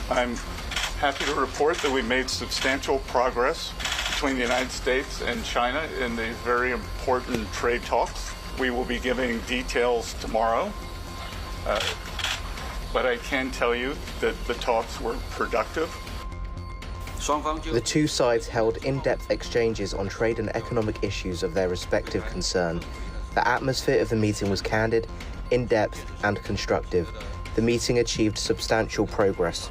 I'm happy to report that we made substantial progress between the United States and China in these very important trade talks. We will be giving details tomorrow, but I can tell you that the talks were productive. The two sides held in-depth exchanges on trade and economic issues of their respective concern. The atmosphere of the meeting was candid, in-depth, and constructive. The meeting achieved substantial progress.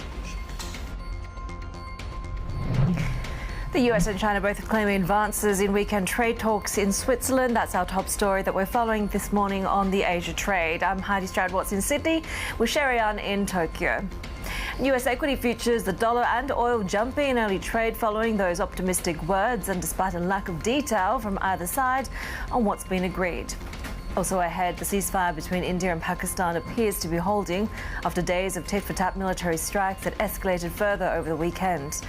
The US and China both claiming advances in weekend trade talks in Switzerland. That's our top story that we're following this morning on the Asia Trade. I'm Haidi Stroud-Watts in Sydney with Shery in Tokyo. US equity futures, the dollar and oil jumping in early trade following those optimistic words and despite a lack of detail from either side on what's been agreed. Also ahead, the ceasefire between India and Pakistan appears to be holding after days of tit-for-tat military strikes that escalated further over the weekend.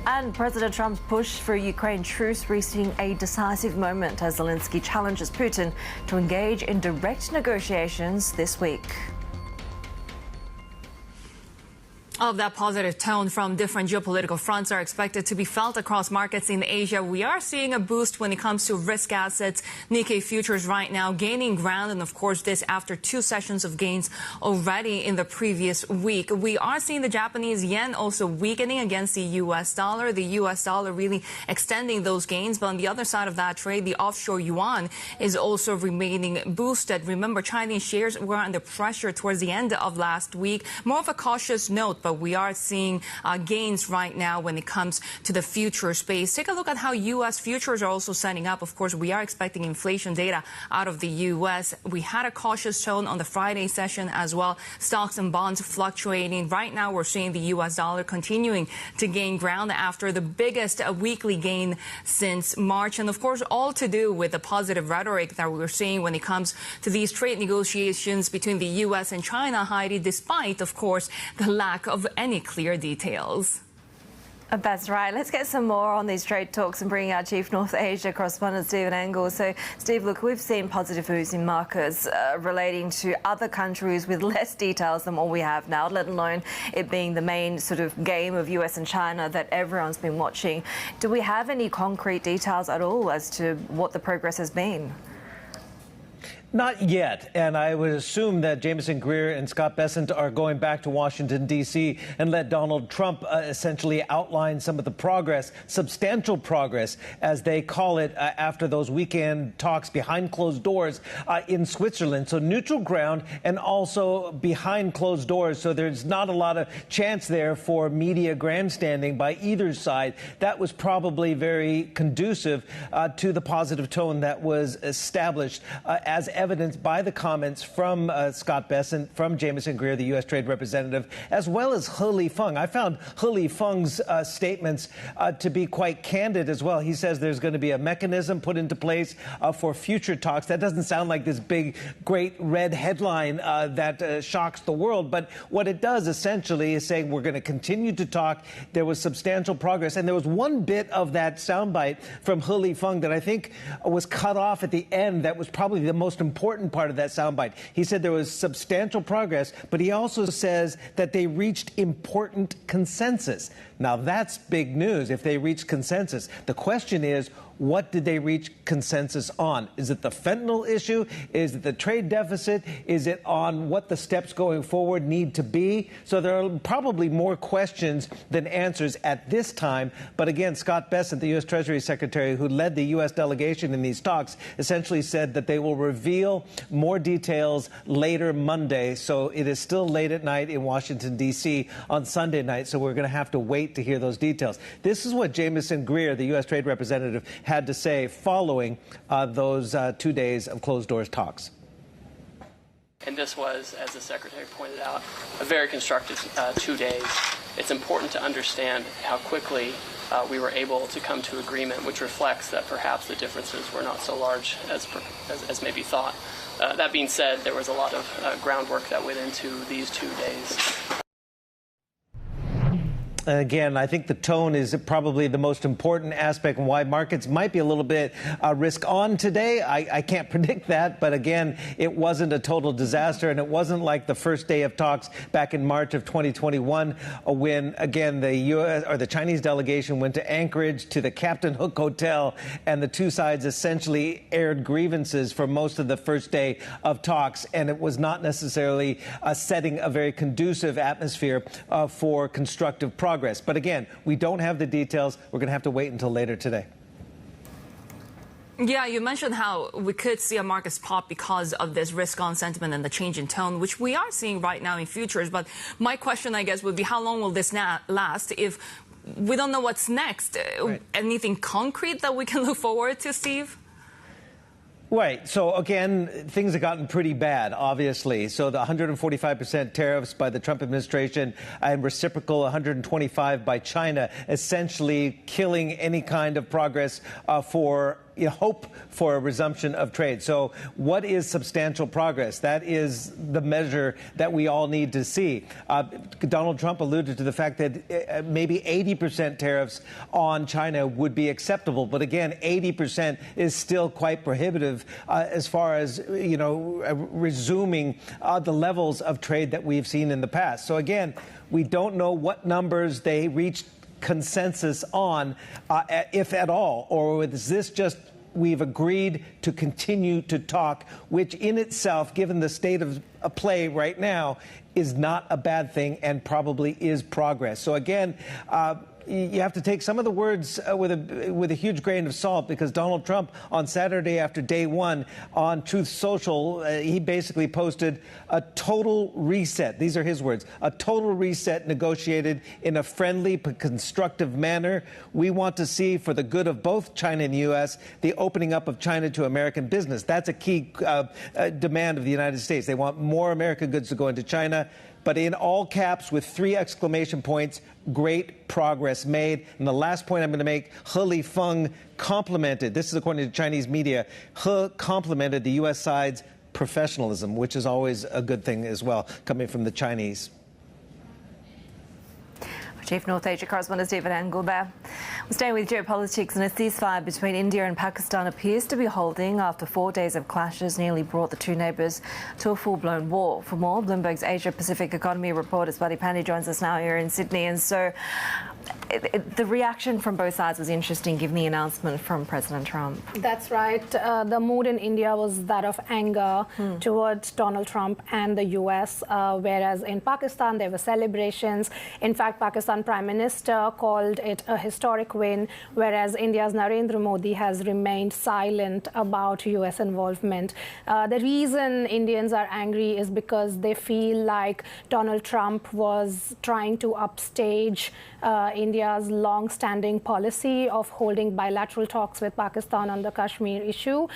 And President Trump's push for a Ukraine truce reaching a decisive moment as Zelensky challenges Putin to engage in direct negotiations this week. All of that positive tone from different geopolitical fronts are expected to be felt across markets in Asia. We are seeing a boost when it comes to risk assets. Nikkei futures right now gaining ground, and of course this after 2 sessions of gains already in the previous week. We are seeing the Japanese yen also weakening against the US dollar. The US dollar really extending those gains, but on the other side of that trade, the offshore yuan is also remaining boosted. Remember, Chinese shares were under pressure towards the end of last week. More of a cautious note, but we are seeing gains right now when it comes to the future space. Take a look at how U.S. futures are also setting up. Of course, we are expecting inflation data out of the U.S. We had a cautious tone on the Friday session as well. Stocks and bonds fluctuating. Right now, we're seeing the U.S. dollar continuing to gain ground after the biggest weekly gain since March. And of course, all to do with the positive rhetoric that we're seeing when it comes to these trade negotiations between the U.S. and China, Heidi, despite, of course, the lack of any clear details. That's right. Let's get some more on these trade talks and bring our Chief North Asia correspondent, Stephen Engel. So, Steve, look, we've seen positive moves in markets relating to other countries with less details than what we have now, let alone it being the main sort of game of US and China that everyone's been watching. Do we have any concrete details at all as to what the progress has been? Not yet, and I would assume that Jameson Greer and Scott Bessent are going back to Washington, D.C. and let Donald Trump essentially outline some of the progress, substantial progress, as they call it, after those weekend talks behind closed doors in Switzerland. So neutral ground and also behind closed doors, so there's not a lot of chance there for media grandstanding by either side. That was probably very conducive to the positive tone that was established as evidenced by the comments from Scott Bessent, from Jameson Greer, the U.S. Trade Representative, as well as He Lifeng. I found He Lifeng's statements to be quite candid as well. He says there's going to be a mechanism put into place for future talks. That doesn't sound like this big, great red headline that shocks the world. But what it does essentially is saying we're going to continue to talk. There was substantial progress. And there was one bit of that soundbite from He Lifeng that I think was cut off at the end that was probably the most important part of that soundbite. He said there was substantial progress, but he also says that they reached important consensus. Now, that's big news if they reached consensus. The question is, what did they reach consensus on? Is it the fentanyl issue? Is it the trade deficit? Is it on what the steps going forward need to be? So there are probably more questions than answers at this time. But again, Scott Bessent, the U.S. Treasury Secretary who led the U.S. delegation in these talks, essentially said that they will reveal more details later Monday. So it is still late at night in Washington, D.C. on Sunday night. So we're going to have to wait to hear those details. This is what Jameson Greer, the U.S. Trade Representative, had to say following those 2 days of closed-doors talks. And this was, as the Secretary pointed out, a very constructive 2 days. It's important to understand how quickly we were able to come to agreement, which reflects that perhaps the differences were not so large as maybe thought. That being said, there was a lot of groundwork that went into these 2 days. Again, I think the tone is probably the most important aspect and why markets might be a little bit risk on today. I can't predict that, but again, it wasn't a total disaster, and it wasn't like the first day of talks back in March of 2021 when, again, the U.S. or the Chinese delegation went to Anchorage to the Captain Hook Hotel, and the two sides essentially aired grievances for most of the first day of talks, and it was not necessarily setting a very conducive atmosphere for constructive progress. But again, we don't have the details. We're going to have to wait until later today. Yeah, you mentioned how we could see a markets pop because of this risk-on sentiment and the change in tone, which we are seeing right now in futures. But my question, I guess, would be how long will this last if we don't know what's next? Right. Anything concrete that we can look forward to, Steve? Right. So, again, things have gotten pretty bad, obviously. So the 145% tariffs by the Trump administration and reciprocal 125 by China, essentially killing any kind of progress for hope for a resumption of trade. So what is substantial progress? That is the measure that we all need to see. Donald Trump alluded to the fact that maybe 80% tariffs on China would be acceptable. But again, 80% is still quite prohibitive as far as, resuming the levels of trade that we've seen in the past. So again, we don't know what numbers they reached consensus on, if at all, or is this just we've agreed to continue to talk, which in itself, given the state of play right now, is not a bad thing and probably is progress. So again, you have to take some of the words with a huge grain of salt, because Donald Trump on Saturday after day one on Truth Social, he basically posted a total reset. These are his words. A total reset negotiated in a friendly but constructive manner. We want to see, for the good of both China and the U.S., the opening up of China to American business. That's a key demand of the United States. They want more American goods to go into China. But in all caps with 3 exclamation points, great progress made. And the last point I'm going to make, He Lifeng complimented, this is according to Chinese media, He complimented the U.S. side's professionalism, which is always a good thing as well, coming from the Chinese. Chief North Asia correspondent Stephen Angle there. We're staying with geopolitics, and a ceasefire between India and Pakistan appears to be holding after 4 days of clashes nearly brought the two neighbours to a full-blown war. For more, Bloomberg's Asia-Pacific economy reporter Swati Pandey joins us now here in Sydney. And so the reaction from both sides was interesting, given the announcement from President Trump. That's right. The mood in India was that of anger towards Donald Trump and the U.S., whereas in Pakistan there were celebrations. In fact, Pakistan Prime Minister called it a historic win, whereas India's Narendra Modi has remained silent about U.S. involvement. The reason Indians are angry is because they feel like Donald Trump was trying to upstage India's long-standing policy of holding bilateral talks with Pakistan on the Kashmir issue.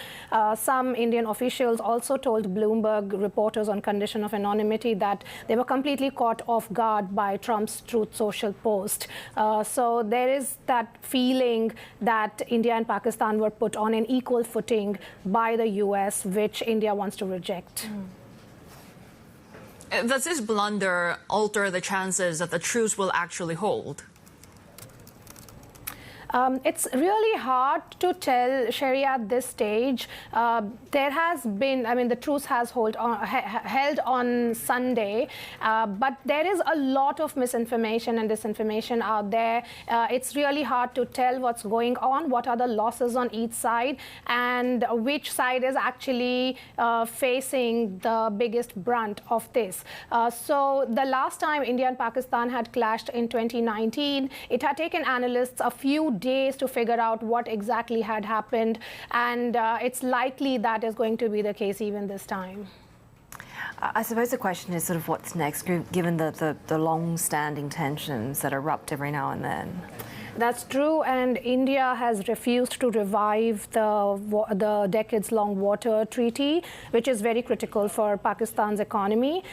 Some Indian officials also told Bloomberg reporters on condition of anonymity that they were completely caught off guard by Trump's Truth Social post. So there is that feeling that India and Pakistan were put on an equal footing by the U.S., which India wants to reject. Does this blunder alter the chances that the truce will actually hold? It's really hard to tell, Shery, at this stage. There has been, the truce has held on Sunday, but there is a lot of misinformation and disinformation out there. It's really hard to tell what's going on, what are the losses on each side, and which side is actually facing the biggest brunt of this. So the last time India and Pakistan had clashed in 2019, it had taken analysts a few days to figure out what exactly had happened, and it's likely that is going to be the case even this time. I suppose the question is sort of what's next, given the long-standing tensions that erupt every now and then. That's true, and India has refused to revive the decades-long water treaty, which is very critical for Pakistan's economy.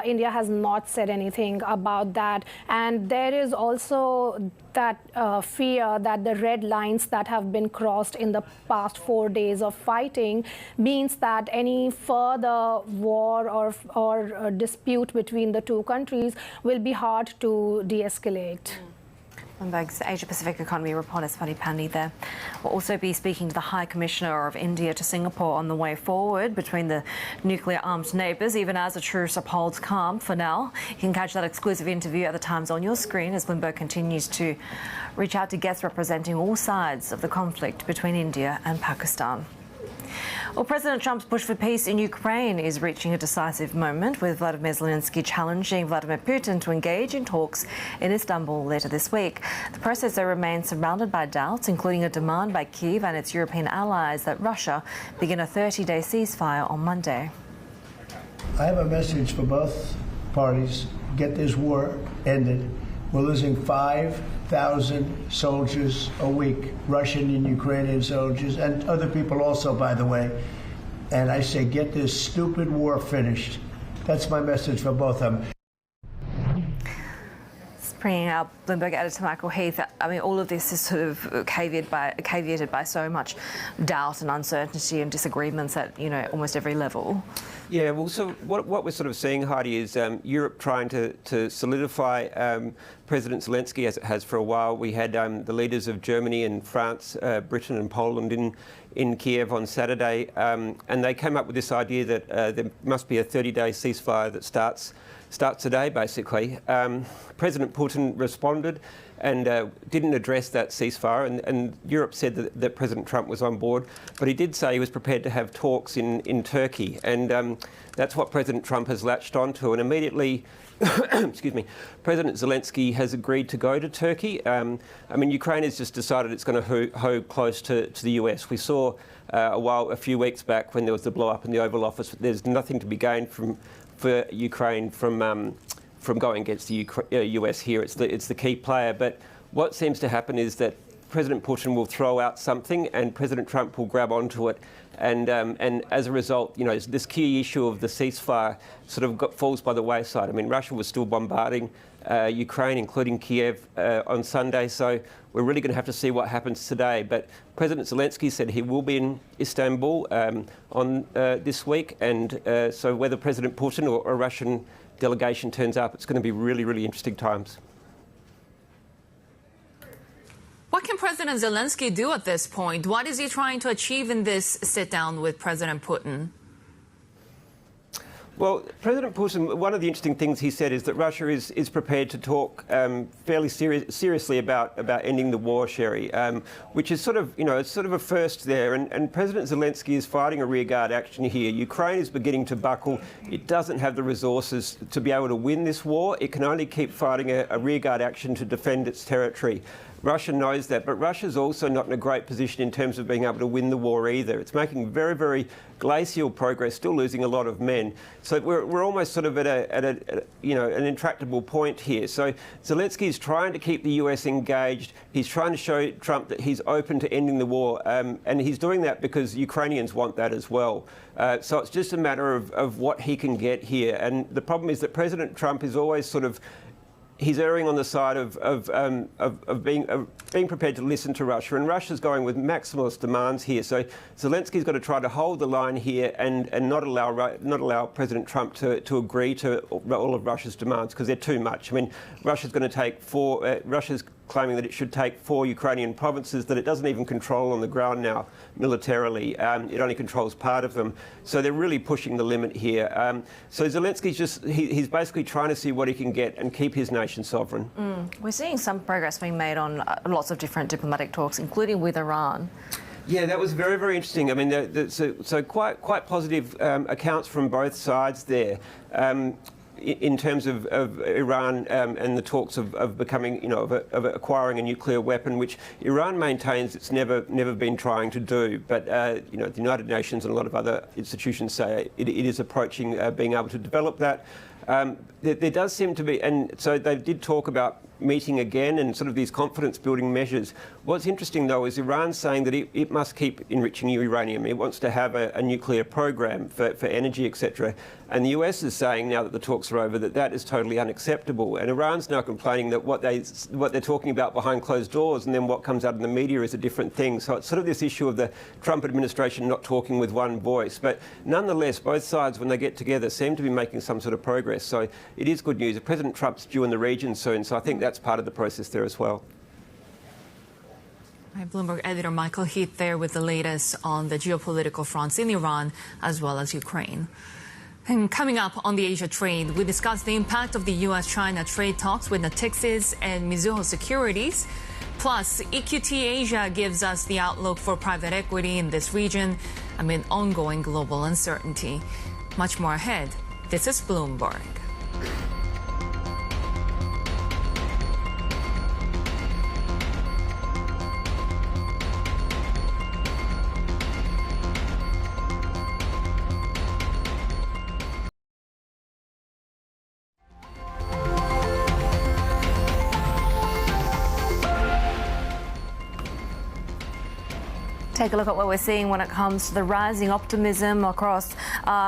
India has not said anything about that, and there is also that fear that the red lines that have been crossed in the past 4 days of fighting means that any further war or dispute between the two countries will be hard to de-escalate. Bloomberg's Asia-Pacific Economy reporter Spani Pandey there. We'll also be speaking to the High Commissioner of India to Singapore on the way forward between the nuclear-armed neighbours, even as a truce upholds calm for now. You can catch that exclusive interview at the Times on your screen as Bloomberg continues to reach out to guests representing all sides of the conflict between India and Pakistan. Well, President Trump's push for peace in Ukraine is reaching a decisive moment, with Vladimir Zelensky challenging Vladimir Putin to engage in talks in Istanbul later this week. The process, though, remains surrounded by doubts, including a demand by Kyiv and its European allies that Russia begin a 30-day ceasefire on Monday. I have a message for both parties. Get this war ended. We're losing 5,000 soldiers a week, Russian and Ukrainian soldiers, and other people also, by the way. And I say, get this stupid war finished. That's my message for both of them. Bringing out Bloomberg editor Michael Heath. I mean, all of this is sort of caveated by so much doubt and uncertainty and disagreements at, almost every level. Yeah, well, so what we're sort of seeing, Heidi, is Europe trying to solidify President Zelensky, as it has for a while. We had the leaders of Germany and France, Britain and Poland in Kiev on Saturday, and they came up with this idea that there must be a 30-day ceasefire that starts today, basically. President Putin responded and didn't address that ceasefire, and Europe said that President Trump was on board, but he did say he was prepared to have talks in Turkey, and that's what President Trump has latched onto, and immediately excuse me, President Zelensky has agreed to go to Turkey. I mean, Ukraine has just decided it's going to hoe close to the US. We saw a few weeks back when there was the blow-up in the Oval Office. There's nothing to be gained for Ukraine from going against the US here. It's the key player. But what seems to happen is that President Putin will throw out something and President Trump will grab onto it. And as a result, this key issue of the ceasefire sort of falls by the wayside. I mean, Russia was still bombarding Ukraine, including Kiev, on Sunday. So we're really going to have to see what happens today. But President Zelensky said he will be in Istanbul on this week. And so whether President Putin or a Russian delegation turns up, it's going to be really, really interesting times. What can President Zelensky do at this point? What is he trying to achieve in this sit-down with President Putin? Well, President Putin, one of the interesting things he said is that Russia is prepared to talk fairly seriously about ending the war, Shery, which is sort of, it's sort of a first there. And President Zelensky is fighting a rearguard action here. Ukraine is beginning to buckle. It doesn't have the resources to be able to win this war. It can only keep fighting a rearguard action to defend its territory. Russia knows that, but Russia's also not in a great position in terms of being able to win the war either. It's making very, very glacial progress, still losing a lot of men. So we're almost sort of at an intractable point here. So Zelensky's trying to keep the US engaged. He's trying to show Trump that he's open to ending the war, and he's doing that because Ukrainians want that as well. So it's just a matter of what he can get here. And the problem is that President Trump is always sort of he's erring on the side of being prepared to listen to Russia, and Russia's going with maximalist demands here. So Zelensky's got to try to hold the line here and not allow President Trump to agree to all of Russia's demands, because they're too much. I mean, Russia's going to take Russia's claiming that it should take 4 Ukrainian provinces that it doesn't even control on the ground now militarily. It only controls part of them. So they're really pushing the limit here. So Zelensky's he's basically trying to see what he can get and keep his nation sovereign. We're seeing some progress being made on lots of different diplomatic talks, including with Iran. Yeah, that was very, very interesting. I mean, so quite positive accounts from both sides there. In terms of Iran and the talks of becoming, of acquiring a nuclear weapon, which Iran maintains it's never been trying to do. But, the United Nations and a lot of other institutions say it is approaching being able to develop that. There does seem to be, and so they did talk about meeting again and sort of these confidence-building measures. What's interesting, though, is Iran saying that it must keep enriching uranium. It wants to have a nuclear program for energy, etc. And the US is saying, now that the talks are over, that is totally unacceptable. And Iran's now complaining that what they're talking about behind closed doors and then what comes out in the media is a different thing. So it's sort of this issue of the Trump administration not talking with one voice. But nonetheless, both sides, when they get together, seem to be making some sort of progress. So it is good news. President Trump's due in the region soon, so I think that's part of the process there as well. Bloomberg editor Michael Heath there with the latest on the geopolitical fronts in Iran as well as Ukraine. And coming up on the Asia trade, we discuss the impact of the U.S.-China trade talks with Natixis and Mizuho Securities. Plus, EQT Asia gives us the outlook for private equity in this region amid ongoing global uncertainty. Much more ahead. This is Bloomberg. Take a look at what we're seeing when it comes to the rising optimism across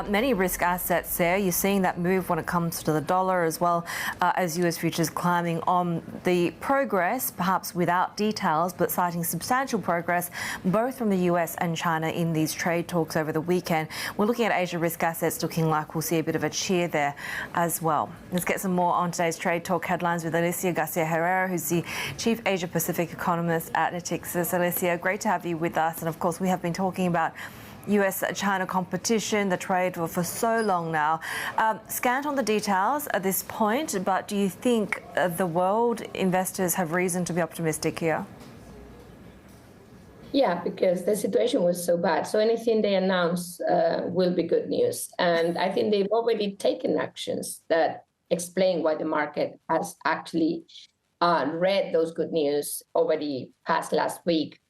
many risk assets there. You're seeing that move when it comes to the dollar as well as US futures climbing on the progress, perhaps without details, but citing substantial progress both from the US and China in these trade talks over the weekend. We're looking at Asia risk assets looking like we'll see a bit of a cheer there as well. Let's get some more on today's trade talk headlines with Alicia Garcia-Herrero, who's the Chief Asia Pacific Economist at Natixis. Alicia, great to have you with us. And of course, we have been talking about US-China competition, the trade for so long now. Scant on the details at this point, but do you think the world investors have reason to be optimistic here? Yeah, because the situation was so bad. So anything they announce will be good news. And I think they've already taken actions that explain why the market has actually read those good news already past last week.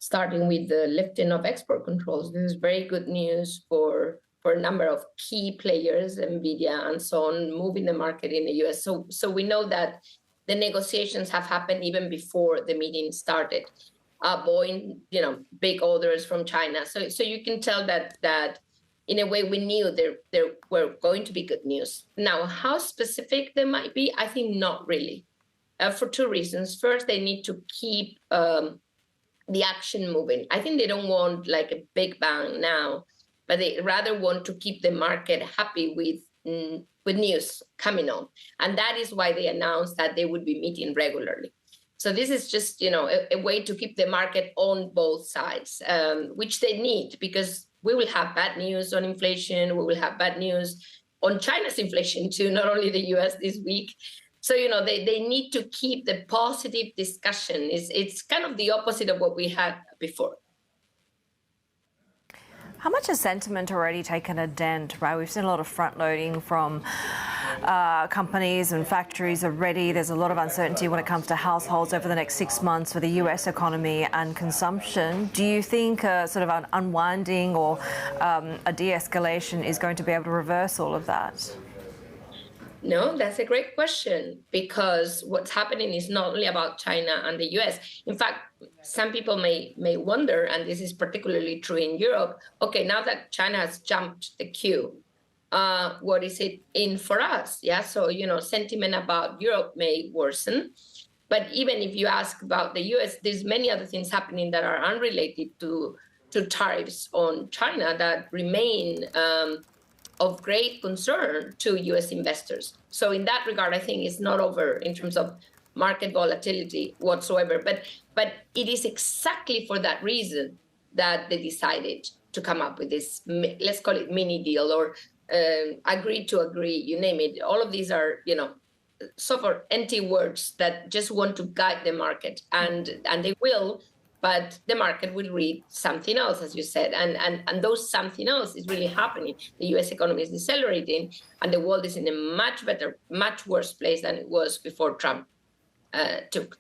Starting with the lifting of export controls. This is very good news for a number of key players, NVIDIA and so on, moving the market in the US. So we know that the negotiations have happened even before the meeting started. Boeing, big orders from China. So you can tell that in a way we knew there were going to be good news. Now, how specific they might be, I think not really, for two reasons. First, they need to keep the action moving. I think they don't want like a big bang now, but they rather want to keep the market happy with news coming on. And that is why they announced that they would be meeting regularly. So this is just, a way to keep the market on both sides, which they need, because we will have bad news on inflation. We will have bad news on China's inflation too, not only the US this week. So, they need to keep the positive discussion. It's kind of the opposite of what we had before. How much has sentiment already taken a dent, right? We've seen a lot of front loading from companies and factories already. There's a lot of uncertainty when it comes to households over the next 6 months for the US economy and consumption. Do you think sort of an unwinding or a de-escalation is going to be able to reverse all of that? No, that's a great question, because what's happening is not only about China and the US. In fact, some people may wonder, and this is particularly true in Europe, okay, now that China has jumped the queue, what is it in for us? Yeah, so, sentiment about Europe may worsen. But even if you ask about the US, there's many other things happening that are unrelated to tariffs on China that remain of great concern to US investors. So in that regard, I think it's not over in terms of market volatility whatsoever. But it is exactly for that reason that they decided to come up with this, let's call it mini deal or agree to agree, you name it. All of these are, sort of empty words that just want to guide the market, and they will. But the market will read something else, as you said, and those something else is really happening. The U.S. economy is decelerating, and the world is in a much worse place than it was before Trump took.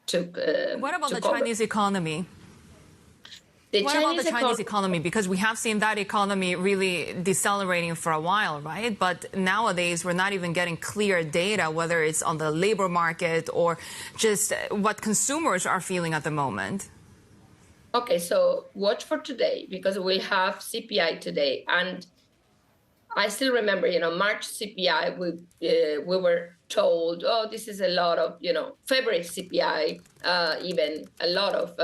What about the Chinese economy? What about the Chinese economy? Because we have seen that economy really decelerating for a while, right? But nowadays, we're not even getting clear data, whether it's on the labor market or just what consumers are feeling at the moment. Okay, so watch for today, because we'll have CPI today. And I still remember, March CPI, we were told, oh, this is a lot of, February CPI, even a lot of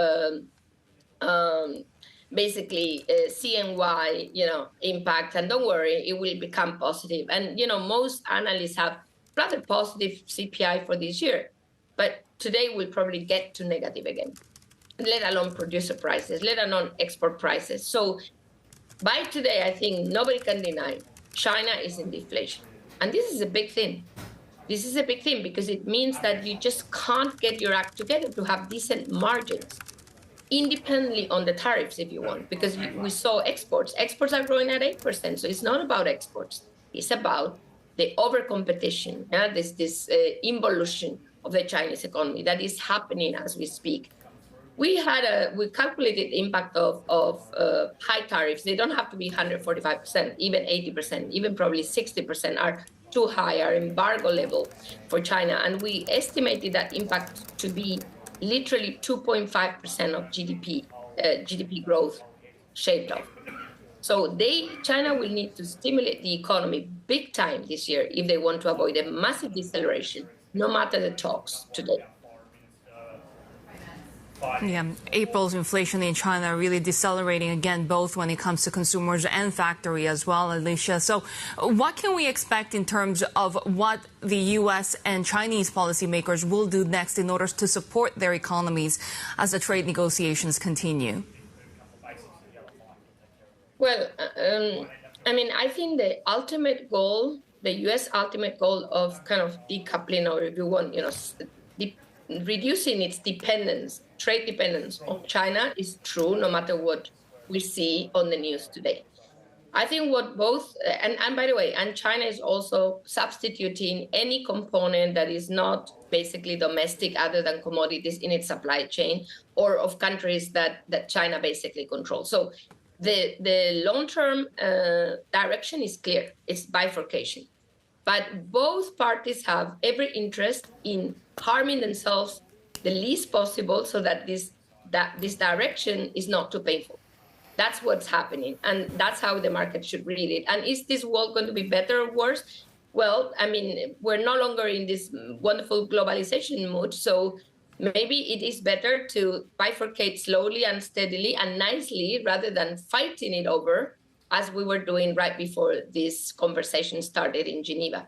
basically CNY, impact. And don't worry, it will become positive. And, most analysts have rather positive CPI for this year. But today we'll probably get to negative again. let alone producer prices, let alone export prices. So by today, I think nobody can deny China is in deflation. And this is a big thing. This is a big thing because it means that you just can't get your act together to have decent margins, independently on the tariffs, if you want, because we saw exports. Exports are growing at 8%, so it's not about exports. It's about the over-competition, this involution of the Chinese economy that is happening as we speak. We calculated the impact of high tariffs. They don't have to be 145%, even 80%, even probably 60% are too high, our embargo level for China. And we estimated that impact to be literally 2.5% of GDP growth shaved off. So China will need to stimulate the economy big time this year if they want to avoid a massive deceleration, no matter the talks today. Yeah, April's inflation in China really decelerating again, both when it comes to consumers and factory as well, Alicia. So what can we expect in terms of what the U.S. and Chinese policymakers will do next in order to support their economies as the trade negotiations continue? Well, I think the ultimate goal, the U.S. ultimate goal of kind of decoupling, or if you want, reducing its trade dependence on China is true, no matter what we see on the news today. I think what both, and by the way, and China is also substituting any component that is not basically domestic other than commodities in its supply chain or of countries that China basically controls. So the long-term direction is clear. It's bifurcation. But both parties have every interest in harming themselves the least possible so that this direction is not too painful. That's what's happening. And that's how the market should read it. And is this world going to be better or worse? Well, we're no longer in this wonderful globalization mood. So maybe it is better to bifurcate slowly and steadily and nicely rather than fighting it over, as we were doing right before this conversation started in Geneva.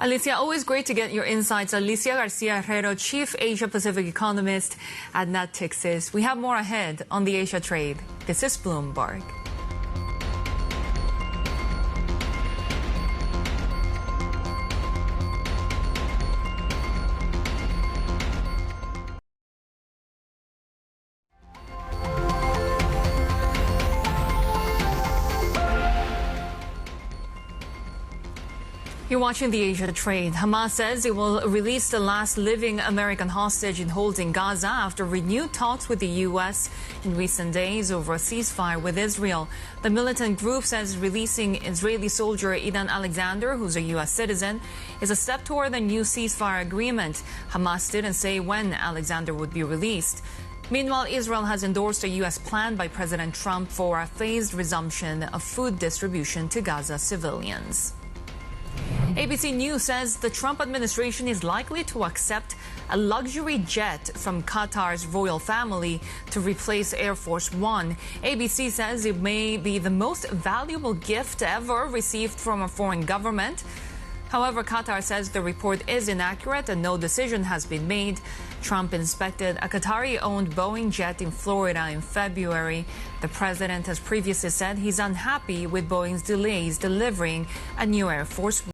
Alicia, always great to get your insights. Alicia Garcia-Herrero, Chief Asia-Pacific Economist at Natixis. We have more ahead on the Asia trade. This is Bloomberg. You're watching the Asia trade. Hamas says it will release the last living American hostage it holds in Gaza after renewed talks with the U.S. in recent days over a ceasefire with Israel. The militant group says releasing Israeli soldier Idan Alexander, who's a U.S. citizen, is a step toward a new ceasefire agreement. Hamas didn't say when Alexander would be released. Meanwhile, Israel has endorsed a U.S. plan by President Trump for a phased resumption of food distribution to Gaza civilians. ABC News says the Trump administration is likely to accept a luxury jet from Qatar's royal family to replace Air Force One. ABC says it may be the most valuable gift ever received from a foreign government. However, Qatar says the report is inaccurate and no decision has been made. Trump inspected a Qatari-owned Boeing jet in Florida in February. The president has previously said he's unhappy with Boeing's delays delivering a new Air Force One.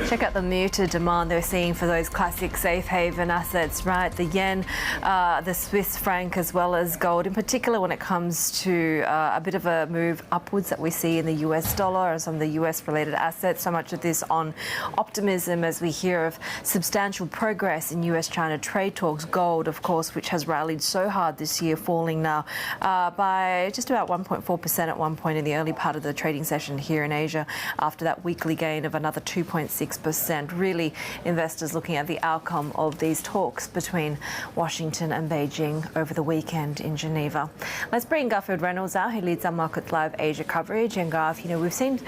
Check out the muted demand they're seeing for those classic safe haven assets, right? The yen, the Swiss franc, as well as gold, in particular when it comes to a bit of a move upwards that we see in the US dollar and some of the US related assets. So much of this on optimism as we hear of substantial progress in US-China trade talks. Gold, of course, which has rallied so hard this year, falling now by just about 1.4% at one point in the early part of the trading session here in Asia after that weekly gain of another 2.6%. 6%. Really, investors looking at the outcome of these talks between Washington and Beijing over the weekend in Geneva. Let's bring Garfield Reynolds out, who leads our Market Live Asia coverage. And Garth, we've seen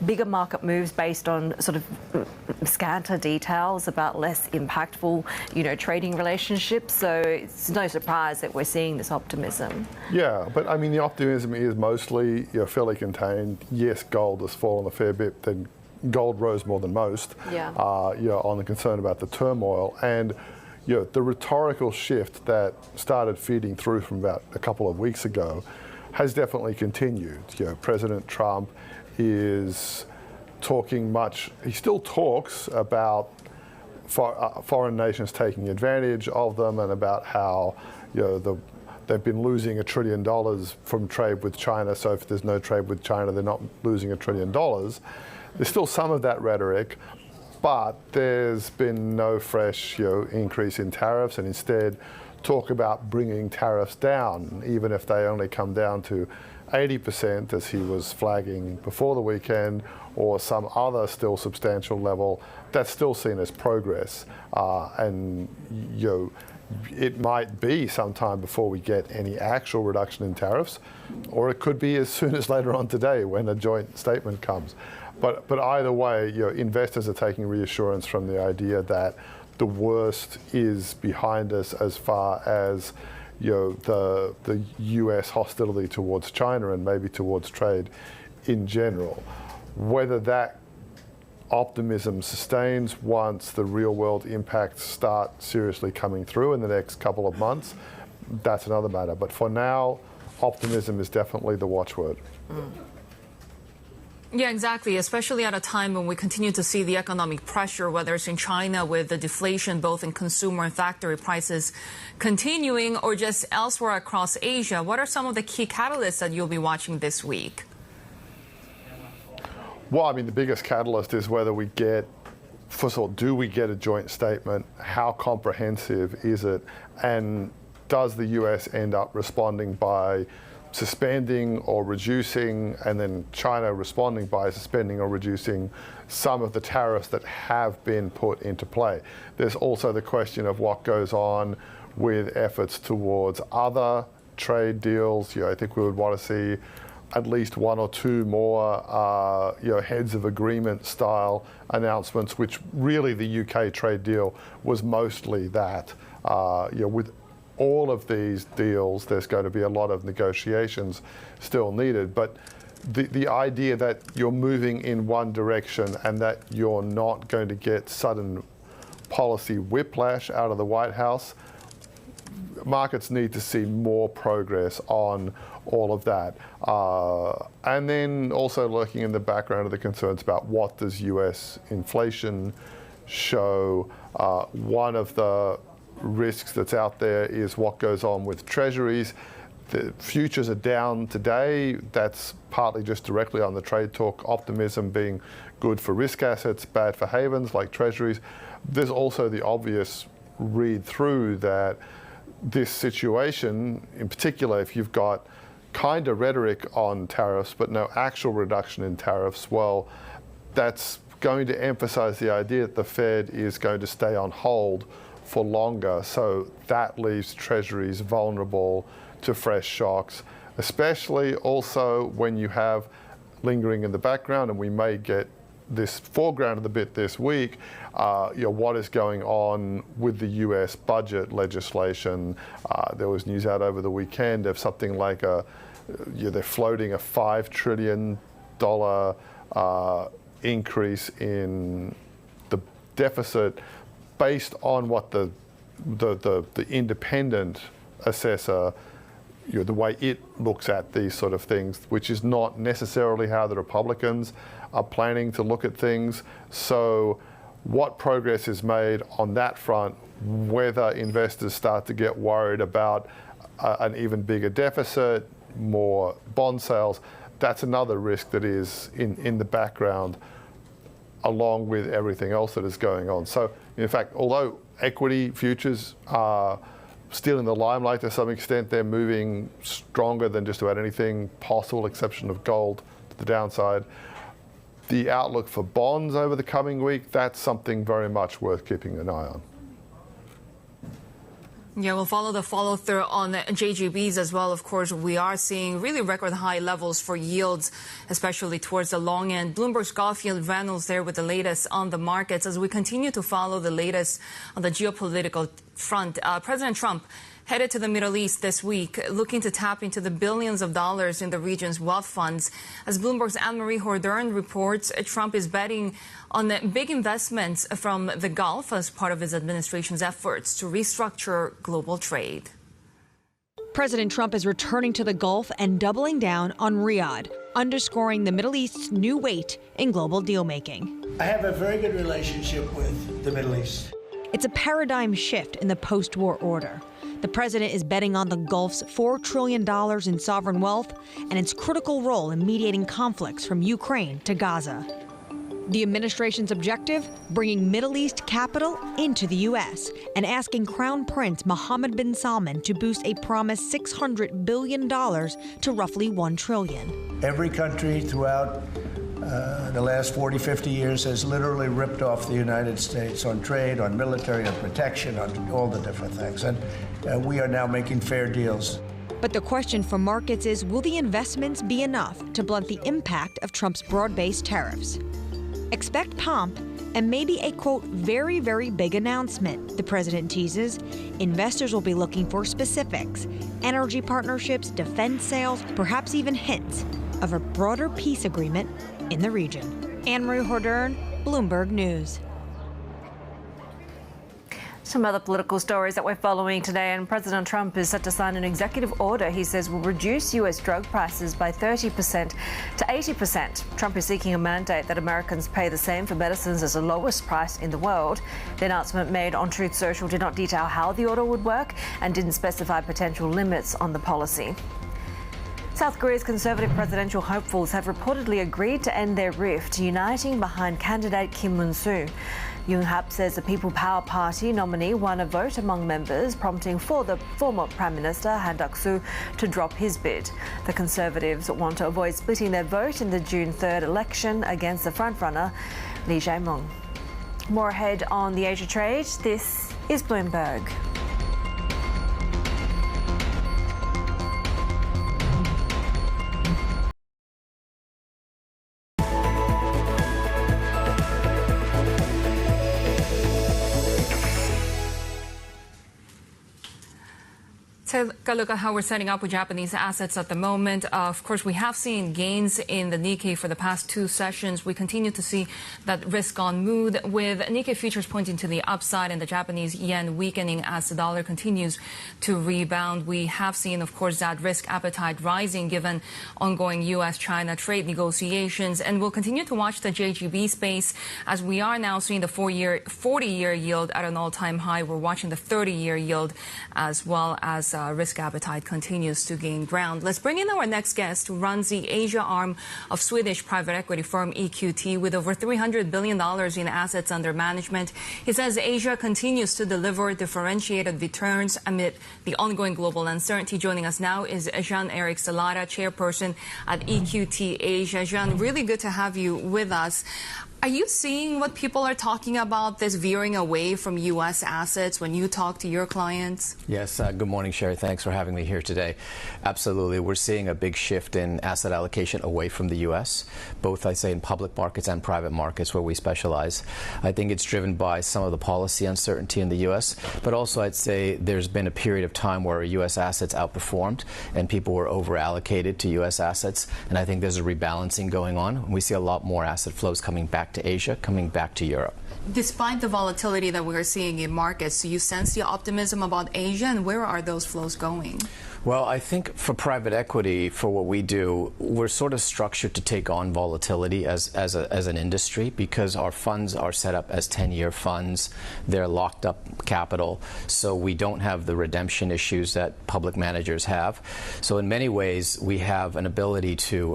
bigger market moves based on sort of scanter details about less impactful, trading relationships. So it's no surprise that we're seeing this optimism. Yeah, but I mean, the optimism is mostly fairly contained. Yes, gold has fallen a fair bit. Then gold rose more than most. On the concern about the turmoil and the rhetorical shift that started feeding through from about a couple of weeks ago has definitely continued. President Trump is talking much. He still talks about foreign nations taking advantage of them and about how they've been losing $1 trillion from trade with China. So if there's no trade with China, they're not losing $1 trillion. There's still some of that rhetoric, but there's been no fresh increase in tariffs, and instead talk about bringing tariffs down, even if they only come down to 80%, as he was flagging before the weekend, or some other still substantial level. That's still seen as progress, and it might be sometime before we get any actual reduction in tariffs, or it could be as soon as later on today when a joint statement comes. But either way, investors are taking reassurance from the idea that the worst is behind us as far as the US hostility towards China and maybe towards trade in general. Whether that optimism sustains once the real world impacts start seriously coming through in the next couple of months, that's another matter. But for now, optimism is definitely the watchword. Yeah, exactly, especially at a time when we continue to see the economic pressure, whether it's in China with the deflation both in consumer and factory prices continuing or just elsewhere across Asia. What are some of the key catalysts that you'll be watching this week? Well, I mean, the biggest catalyst is whether we get, first of all, do we get a joint statement? How comprehensive is it? And does the US end up responding by suspending or reducing, and then China responding by suspending or reducing some of the tariffs that have been put into play? There's also the question of what goes on with efforts towards other trade deals. I think we would want to see at least one or two more heads of agreement style announcements, which really the UK trade deal was mostly that. With all of these deals, there's going to be a lot of negotiations still needed. But the idea that you're moving in one direction and that you're not going to get sudden policy whiplash out of the White House, markets need to see more progress on all of that. And then also lurking in the background of the concerns about what does US inflation show. One of the risks that's out there is what goes on with treasuries. The futures are down today. That's partly just directly on the trade talk optimism being good for risk assets, bad for havens like treasuries. There's also the obvious read through that this situation, in particular, if you've got kind of rhetoric on tariffs but no actual reduction in tariffs, well, that's going to emphasize the idea that the Fed is going to stay on hold for longer. So that leaves treasuries vulnerable to fresh shocks, especially also when you have lingering in the background, and we may get this foregrounded a bit this week, what is going on with the US budget legislation. There was news out over the weekend of something like they're floating a $5 trillion increase in the deficit based on what the independent assessor, the way it looks at these sort of things, which is not necessarily how the Republicans are planning to look at things. So what progress is made on that front, whether investors start to get worried about an even bigger deficit, more bond sales, that's another risk that is in the background along with everything else that is going on. So in fact, although equity futures are still in the limelight to some extent, they're moving stronger than just about anything possible, exception of gold to the downside. The outlook for bonds over the coming week, that's something very much worth keeping an eye on. Yeah, we'll follow the follow-through on JGBs as well. Of course, we are seeing really record high levels for yields, especially towards the long end. Bloomberg's Garfield Reynolds there with the latest on the markets as we continue to follow the latest on the geopolitical front. President Trump headed to the Middle East this week, looking to tap into the billions of dollars in the region's wealth funds. As Bloomberg's Anne-Marie Hordern reports, Trump is betting on the big investments from the Gulf as part of his administration's efforts to restructure global trade. President Trump is returning to the Gulf and doubling down on Riyadh, underscoring the Middle East's new weight in global deal-making. I have a very good relationship with the Middle East. It's a paradigm shift in the post-war order. The president is betting on the Gulf's $4 trillion in sovereign wealth and its critical role in mediating conflicts from Ukraine to Gaza. The administration's objective? Bringing Middle East capital into the U.S. and asking Crown Prince Mohammed bin Salman to boost a promised $600 billion to roughly $1 trillion. Every country throughout the last 40, 50 years has literally ripped off the United States on trade, on military, on protection, on all the different things. And we are now making fair deals. But the question for markets is, will the investments be enough to blunt the impact of Trump's broad-based tariffs? Expect pomp and maybe a, quote, very, very big announcement, the president teases. Investors will be looking for specifics, energy partnerships, defense sales, perhaps even hints of a broader peace agreement in the region. Anne-Marie Hordern, Bloomberg News. Some other political stories that we're following today, and President Trump is set to sign an executive order he says will reduce U.S. drug prices by 30% to 80%. Trump is seeking a mandate that Americans pay the same for medicines as the lowest price in the world. The announcement made on Truth Social did not detail how the order would work and didn't specify potential limits on the policy. South Korea's conservative presidential hopefuls have reportedly agreed to end their rift, uniting behind candidate Kim Moon-soo. Yoon Hap says the People Power Party nominee won a vote among members, prompting for the former Prime Minister Han Duck-soo to drop his bid. The Conservatives want to avoid splitting their vote in the June 3rd election against the frontrunner Lee Jae-myung. More ahead on the Asia trade. This is Bloomberg. Take a look at how we're setting up with Japanese assets at the moment. Of course, we have seen gains in the Nikkei for the past two sessions. We continue to see that risk-on mood, with Nikkei futures pointing to the upside and the Japanese yen weakening as the dollar continues to rebound. We have seen, of course, that risk appetite rising given ongoing U.S.-China trade negotiations. And we'll continue to watch the JGB space as we are now seeing the 40-year yield at an all-time high. We're watching the 30-year yield as well as risk appetite continues to gain ground. Let's bring in our next guest, who runs the Asia arm of Swedish private equity firm EQT with over $300 billion in assets under management. He says Asia continues to deliver differentiated returns amid the ongoing global uncertainty. Joining us now is Jean-Eric Salata, Chairperson at EQT Asia. Jean, really good to have you with us. Are you seeing what people are talking about, this veering away from U.S. assets when you talk to your clients? Yes. Good morning, Shery. Thanks for having me here today. Absolutely. We're seeing a big shift in asset allocation away from the U.S., both, I say, in public markets and private markets where we specialize. I think it's driven by some of the policy uncertainty in the U.S., but also I'd say there's been a period of time where U.S. assets outperformed and people were over-allocated to U.S. assets, and I think there's a rebalancing going on. We see a lot more asset flows coming back to Asia, coming back to Europe. Despite the volatility that we're seeing in markets, do you sense the optimism about Asia, and where are those flows going? Well, I think for private equity, for what we do, we're sort of structured to take on volatility as an industry because our funds are set up as 10-year funds. They're locked up capital, so we don't have the redemption issues that public managers have. So in many ways, we have an ability to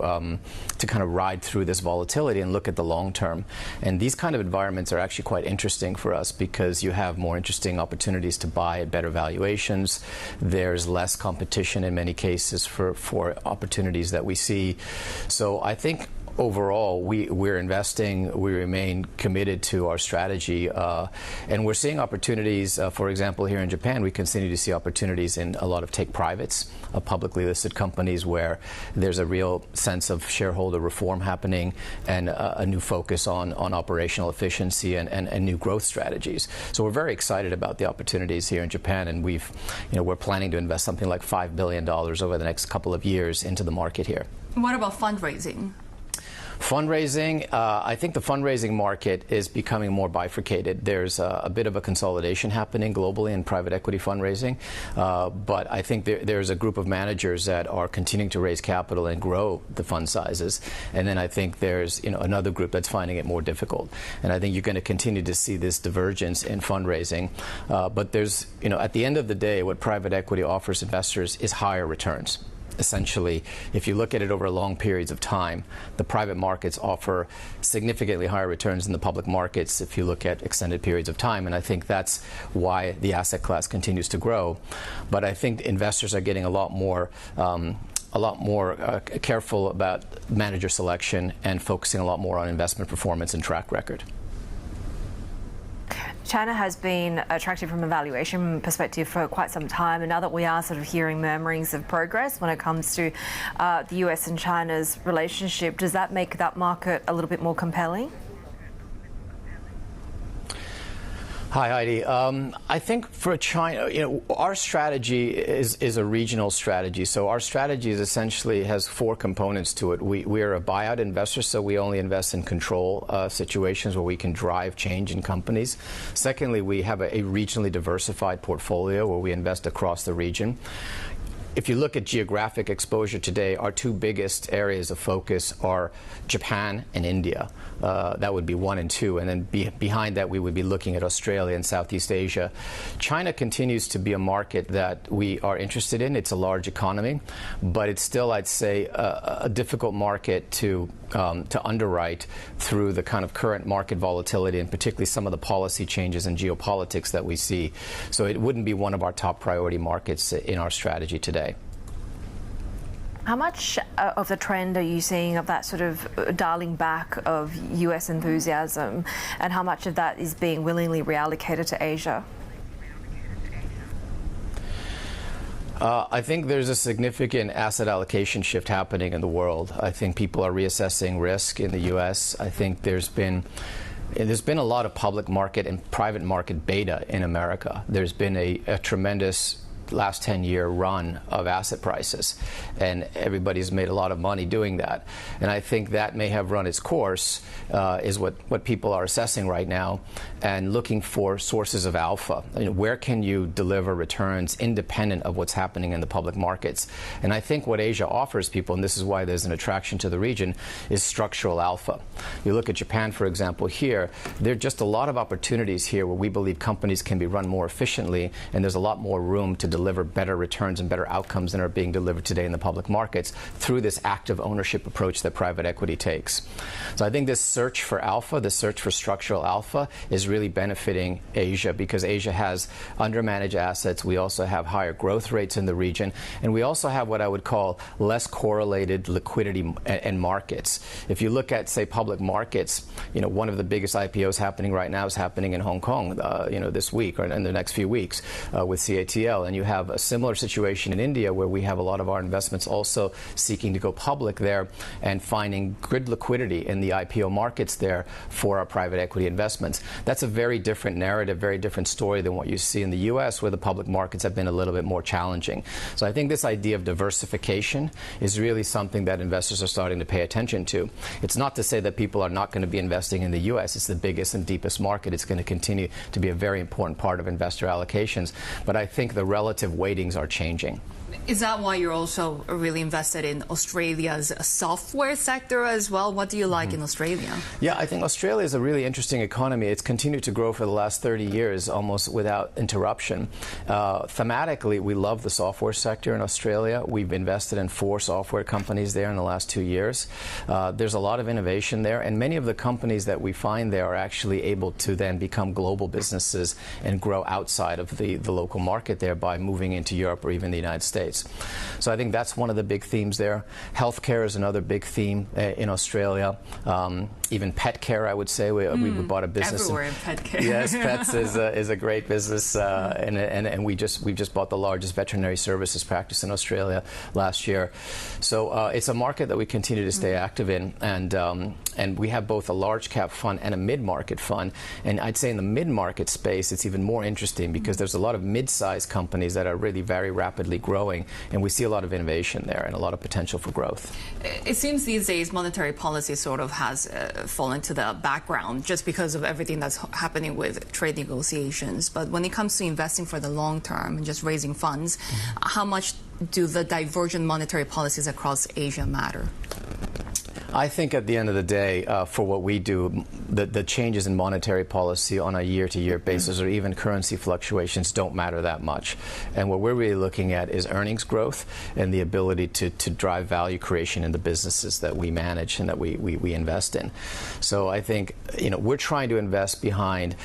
kind of ride through this volatility and look at the long term. And these kind of environments are actually quite interesting for us because you have more interesting opportunities to buy at better valuations. There's less competition in many cases for opportunities that we see. So I think overall, we're investing, we remain committed to our strategy, and we're seeing opportunities. For example, here in Japan, we continue to see opportunities in a lot of take-privates of publicly listed companies where there's a real sense of shareholder reform happening and a new focus on operational efficiency and new growth strategies. So we're very excited about the opportunities here in Japan, and we're planning to invest something like $5 billion over the next couple of years into the market here. What about fundraising? Fundraising, I think the fundraising market is becoming more bifurcated. There's a bit of a consolidation happening globally in private equity fundraising, but I think there's a group of managers that are continuing to raise capital and grow the fund sizes, and then I think there's another group that's finding it more difficult. And I think you're going to continue to see this divergence in fundraising, but there's, at the end of the day, what private equity offers investors is higher returns. Essentially, if you look at it over long periods of time, the private markets offer significantly higher returns than the public markets if you look at extended periods of time, and I think that's why the asset class continues to grow. But I think investors are getting a lot more careful about manager selection and focusing a lot more on investment performance and track record. China has been attractive from a valuation perspective for quite some time, and now that we are sort of hearing murmurings of progress when it comes to the US and China's relationship, does that make that market a little bit more compelling? Hi, Heidi. I think for China, our strategy is a regional strategy. So our strategy is essentially has four components to it. We are a buyout investor, so we only invest in control situations where we can drive change in companies. Secondly, we have a regionally diversified portfolio where we invest across the region. If you look at geographic exposure today, our two biggest areas of focus are Japan and India. That would be 1 and 2, and then behind that we would be looking at Australia and Southeast Asia. China continues to be a market that we are interested in. It's a large economy, but it's still, I'd say, a difficult market to underwrite through the kind of current market volatility and particularly some of the policy changes and geopolitics that we see. So it wouldn't be one of our top priority markets in our strategy today. How much of the trend are you seeing of that sort of dialing back of US enthusiasm, and how much of that is being willingly reallocated to Asia? I think there's a significant asset allocation shift happening in the world. I think people are reassessing risk in the US. I think there's been a lot of public market and private market beta in America. There's been a tremendous last 10-year run of asset prices, and everybody's made a lot of money doing that. And I think that may have run its course, is what people are assessing right now and looking for sources of alpha. Where can you deliver returns independent of what's happening in the public markets? And I think what Asia offers people, and this is why there's an attraction to the region, is structural alpha. You look at Japan, for example, here, there are just a lot of opportunities here where we believe companies can be run more efficiently, and there's a lot more room to deliver better returns and better outcomes than are being delivered today in the public markets through this active ownership approach that private equity takes. So I think this search for alpha, this search for structural alpha, is really benefiting Asia because Asia has undermanaged assets. We also have higher growth rates in the region, and we also have what I would call less correlated liquidity and markets. If you look at, say, public markets, one of the biggest IPOs happening right now is happening in Hong Kong, this week or in the next few weeks with CATL, and you have a similar situation in India where we have a lot of our investments also seeking to go public there and finding good liquidity in the IPO markets there for our private equity investments. That's a very different narrative, very different story than what you see in the US, where the public markets have been a little bit more challenging. So I think this idea of diversification is really something that investors are starting to pay attention to. It's not to say that people are not going to be investing in the US. It's the biggest and deepest market. It's going to continue to be a very important part of investor allocations. But I think the relative weightings are changing. Is that why you're also really invested in Australia's software sector as well? What do you like in Australia? Yeah, I think Australia is a really interesting economy. It's continued to grow for the last 30 years almost without interruption. Thematically, we love the software sector in Australia. We've invested in 4 software companies there in the last 2 years. There's a lot of innovation there, and many of the companies that we find there are actually able to then become global businesses and grow outside of the local market there by moving into Europe or even the United States. States. So I think that's one of the big themes there. Healthcare is another big theme in Australia. Even pet care, I would say. We bought a business. Everywhere in pet care. Yes, pets is a great business, and we've just bought the largest veterinary services practice in Australia last year. So it's a market that we continue to stay active in, and we have both a large cap fund and a mid-market fund. And I'd say in the mid-market space, it's even more interesting because there's a lot of mid-sized companies that are really very rapidly growing, and we see a lot of innovation there and a lot of potential for growth. It seems these days monetary policy sort of has fallen to the background just because of everything that's happening with trade negotiations. But when it comes to investing for the long term and just raising funds, how much do the divergent monetary policies across Asia matter? I think at the end of the day, for what we do, the changes in monetary policy on a year-to-year basis or even currency fluctuations don't matter that much. And what we're really looking at is earnings growth and the ability to drive value creation in the businesses that we manage and that we invest in. So I think, we're trying to invest behind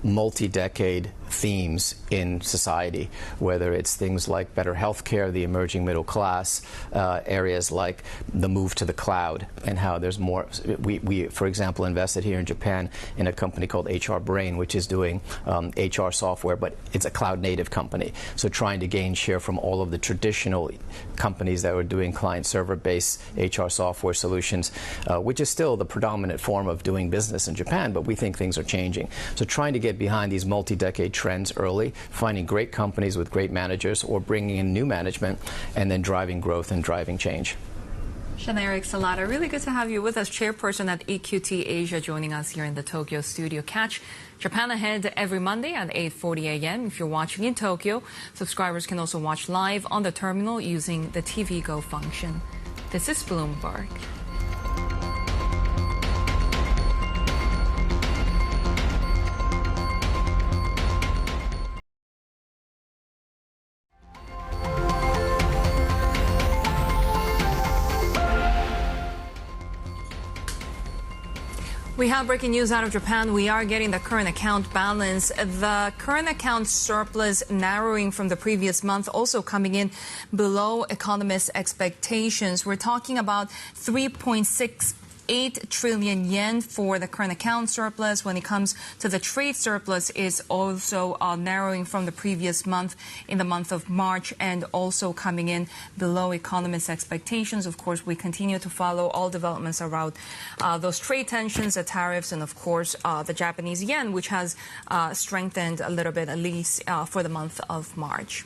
multi-decade themes in society, whether it's things like better healthcare, the emerging middle class, areas like the move to the cloud and how there's more. We, for example, invested here in Japan in a company called HR Brain, which is doing HR software, but it's a cloud-native company. So trying to gain share from all of the traditional companies that were doing client-server-based HR software solutions, which is still the predominant form of doing business in Japan, but we think things are changing. So trying to get behind these multi-decade trends early, finding great companies with great managers or bringing in new management, and then driving growth and driving change. Shery Salata, really good to have you with us, Chairperson at EQT Asia, joining us here in the Tokyo studio. Catch Japan Ahead every Monday at 8:40 a.m. If you're watching in Tokyo, subscribers can also watch live on the terminal using the TV Go function. This is Bloomberg. We have breaking news out of Japan. We are getting the current account balance. The current account surplus narrowing from the previous month, also coming in below economists' expectations. We're talking about 3.68 trillion yen for the current account surplus. When it comes to the trade surplus, is also narrowing from the previous month in the month of March, and also coming in below economists' expectations. Of course, we continue to follow all developments around those trade tensions, the tariffs, and of course the Japanese yen, which has strengthened a little bit, at least for the month of March.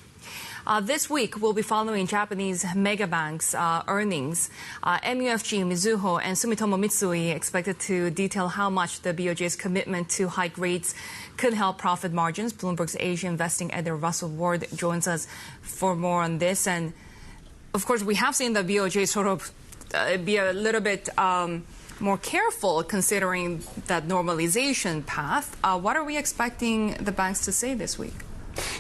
This week, we'll be following Japanese megabanks earnings. MUFG, Mizuho, and Sumitomo Mitsui expected to detail how much the BOJ's commitment to hike rates could help profit margins. Bloomberg's Asia investing editor Russell Ward joins us for more on this. And of course, we have seen the BOJ sort of be a little bit more careful considering that normalization path. What are we expecting the banks to say this week?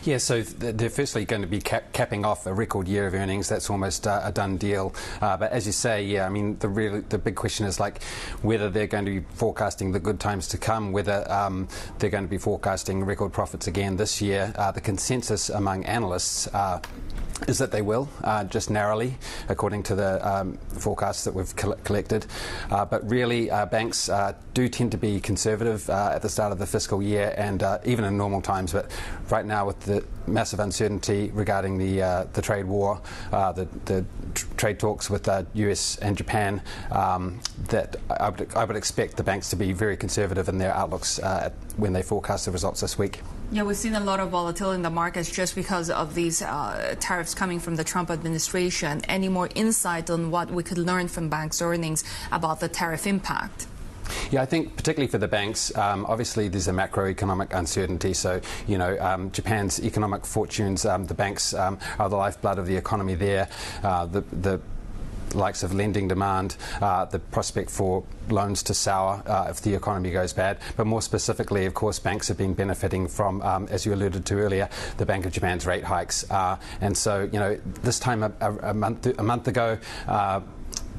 Yeah, so they're firstly going to be capping off a record year of earnings. That's almost a done deal. But as you say, yeah, I mean, the big question is like whether they're going to be forecasting the good times to come, whether they're going to be forecasting record profits again this year. The consensus among analysts is that they will, just narrowly, according to the forecasts that we've collected. But really, banks do tend to be conservative at the start of the fiscal year, and even in normal times. But right now, with the massive uncertainty regarding the trade war, the trade talks with the US and Japan, that I would expect the banks to be very conservative in their outlooks when they forecast the results this week. Yeah, we've seen a lot of volatility in the markets just because of these tariffs coming from the Trump administration. Any more insight on what we could learn from banks' earnings about the tariff impact? Yeah, I think particularly for the banks, obviously there's a macroeconomic uncertainty. So, you know, Japan's economic fortunes, the banks are the lifeblood of the economy there. The likes of lending demand, the prospect for loans to sour if the economy goes bad. But more specifically, of course, banks have been benefiting from, as you alluded to earlier, the Bank of Japan's rate hikes. And so, you know, this time a month ago,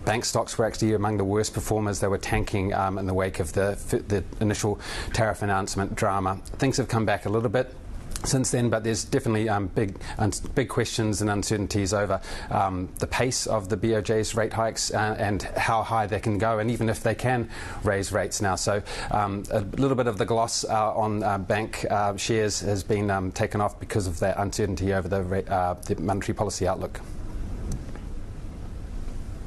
bank stocks were actually among the worst performers. They were tanking in the wake of the initial tariff announcement drama. Things have come back a little bit. since then, but there's definitely big questions and uncertainties over the pace of the BOJ's rate hikes and how high they can go, and even if they can raise rates now. So a little bit of the gloss on bank shares has been taken off because of that uncertainty over the monetary policy outlook.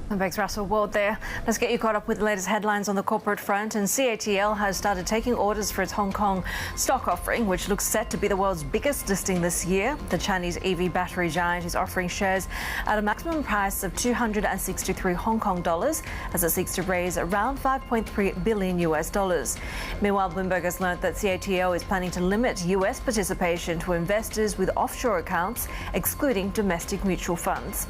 Thanks, Russell Ward there. Let's get you caught up with the latest headlines on the corporate front. And CATL has started taking orders for its Hong Kong stock offering, which looks set to be the world's biggest listing this year. The Chinese EV battery giant is offering shares at a maximum price of 263 Hong Kong dollars as it seeks to raise around $5.3 billion US dollars. Meanwhile, Bloomberg has learnt that CATL is planning to limit US participation to investors with offshore accounts, excluding domestic mutual funds.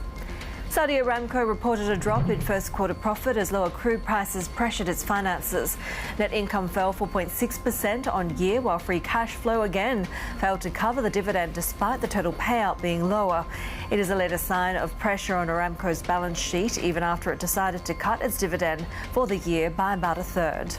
Saudi Aramco reported a drop in first quarter profit as lower crude prices pressured its finances. Net income fell 4.6% on year, while free cash flow again failed to cover the dividend despite the total payout being lower. It is the latest sign of pressure on Aramco's balance sheet, even after it decided to cut its dividend for the year by about a third.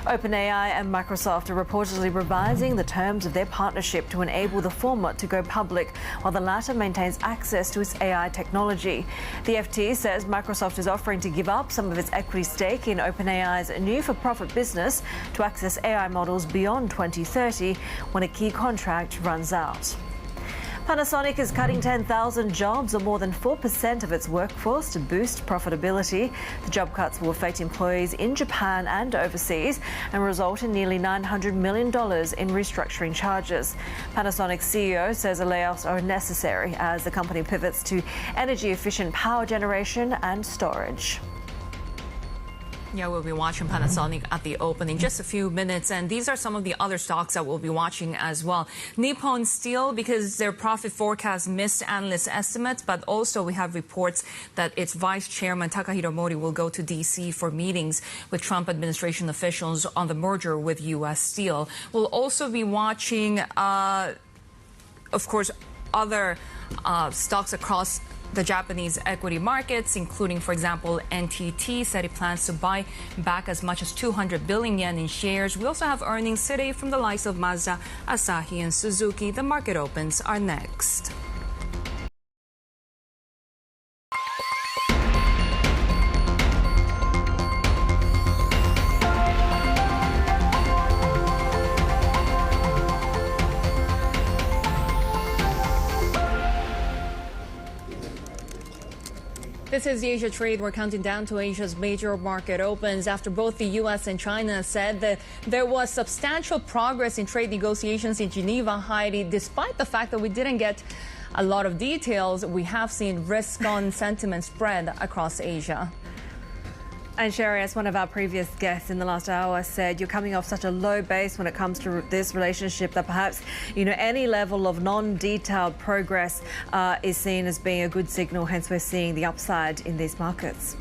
OpenAI and Microsoft are reportedly revising the terms of their partnership to enable the former to go public, while the latter maintains access to its AI technology. The FT says Microsoft is offering to give up some of its equity stake in OpenAI's new for-profit business to access AI models beyond 2030, when a key contract runs out. Panasonic is cutting 10,000 jobs, or more than 4% of its workforce, to boost profitability. The job cuts will affect employees in Japan and overseas and result in nearly $900 million in restructuring charges. Panasonic's CEO says the layoffs are necessary as the company pivots to energy-efficient power generation and storage. Yeah, we'll be watching Panasonic at the open in just a few minutes. And these are some of the other stocks that we'll be watching as well. Nippon Steel, because their profit forecast missed analyst estimates, but also we have reports that its vice chairman, Takahiro Mori, will go to D.C. for meetings with Trump administration officials on the merger with U.S. Steel. We'll also be watching, of course, other stocks across the Japanese equity markets, including, for example, NTT said it plans to buy back as much as 200 billion yen in shares. We also have earnings today from the likes of Mazda, Asahi, and Suzuki. The market opens are next. This is the Asia Trade. We're counting down to Asia's major market opens after both the U.S. and China said that there was substantial progress in trade negotiations in Geneva, Haidi. Despite the fact that we didn't get a lot of details, we have seen risk-on sentiment spread across Asia. And Shery, as one of our previous guests in the last hour said, you're coming off such a low base when it comes to this relationship that perhaps, any level of non-detailed progress is seen as being a good signal. Hence, we're seeing the upside in these markets.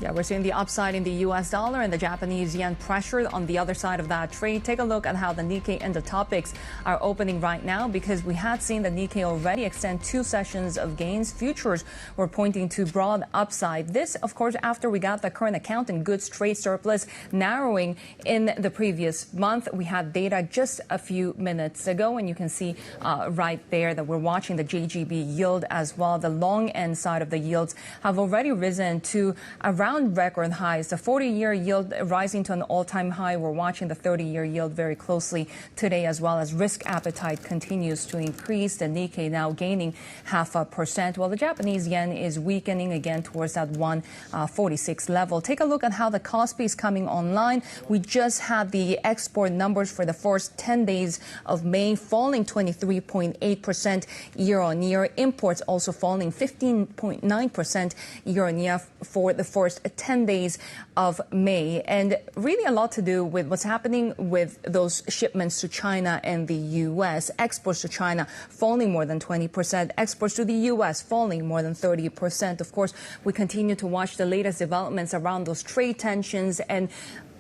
Yeah, we're seeing the upside in the U.S. dollar and the Japanese yen pressure on the other side of that trade. Take a look at how the Nikkei and the topics are opening right now, because we had seen the Nikkei already extend 2 sessions of gains. Futures were pointing to broad upside. This, of course, after we got the current account and goods trade surplus narrowing in the previous month. We had data just a few minutes ago, and you can see right there that we're watching the JGB yield as well. The long end side of the yields have already risen to around record highs. The 40-year yield rising to an all-time high. We're watching the 30-year yield very closely today, as well as risk appetite continues to increase. The Nikkei now gaining 0.5%, while the Japanese yen is weakening again towards that 146 level. Take a look at how the Kospi is coming online. We just had the export numbers for the first 10 days of May falling 23.8% year-on-year. Imports also falling 15.9% year-on-year for the first 10 days of May. And really a lot to do with what's happening with those shipments to China and the U.S. Exports to China falling more than 20%. Exports to the U.S. falling more than 30%. Of course, we continue to watch the latest developments around those trade tensions, and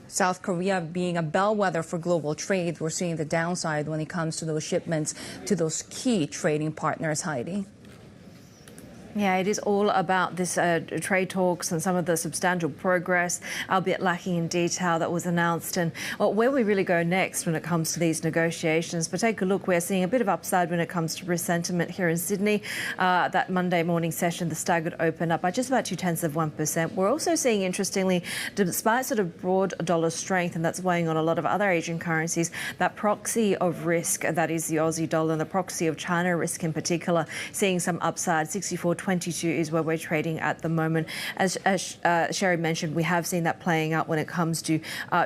South Korea being a bellwether for global trade. We're seeing the downside when it comes to those shipments to those key trading partners, Haidi. Yeah, it is all about this trade talks and some of the substantial progress, albeit lacking in detail, that was announced, and where we really go next when it comes to these negotiations. But take a look, we're seeing a bit of upside when it comes to risk sentiment here in Sydney. That Monday morning session, the staggered opened up by just about 0.2%. We're also seeing, interestingly, despite sort of broad dollar strength, and that's weighing on a lot of other Asian currencies, that proxy of risk, that is the Aussie dollar, and the proxy of China risk in particular, seeing some upside. 64.22 is where we're trading at the moment. As Shery mentioned, we have seen that playing out when it comes to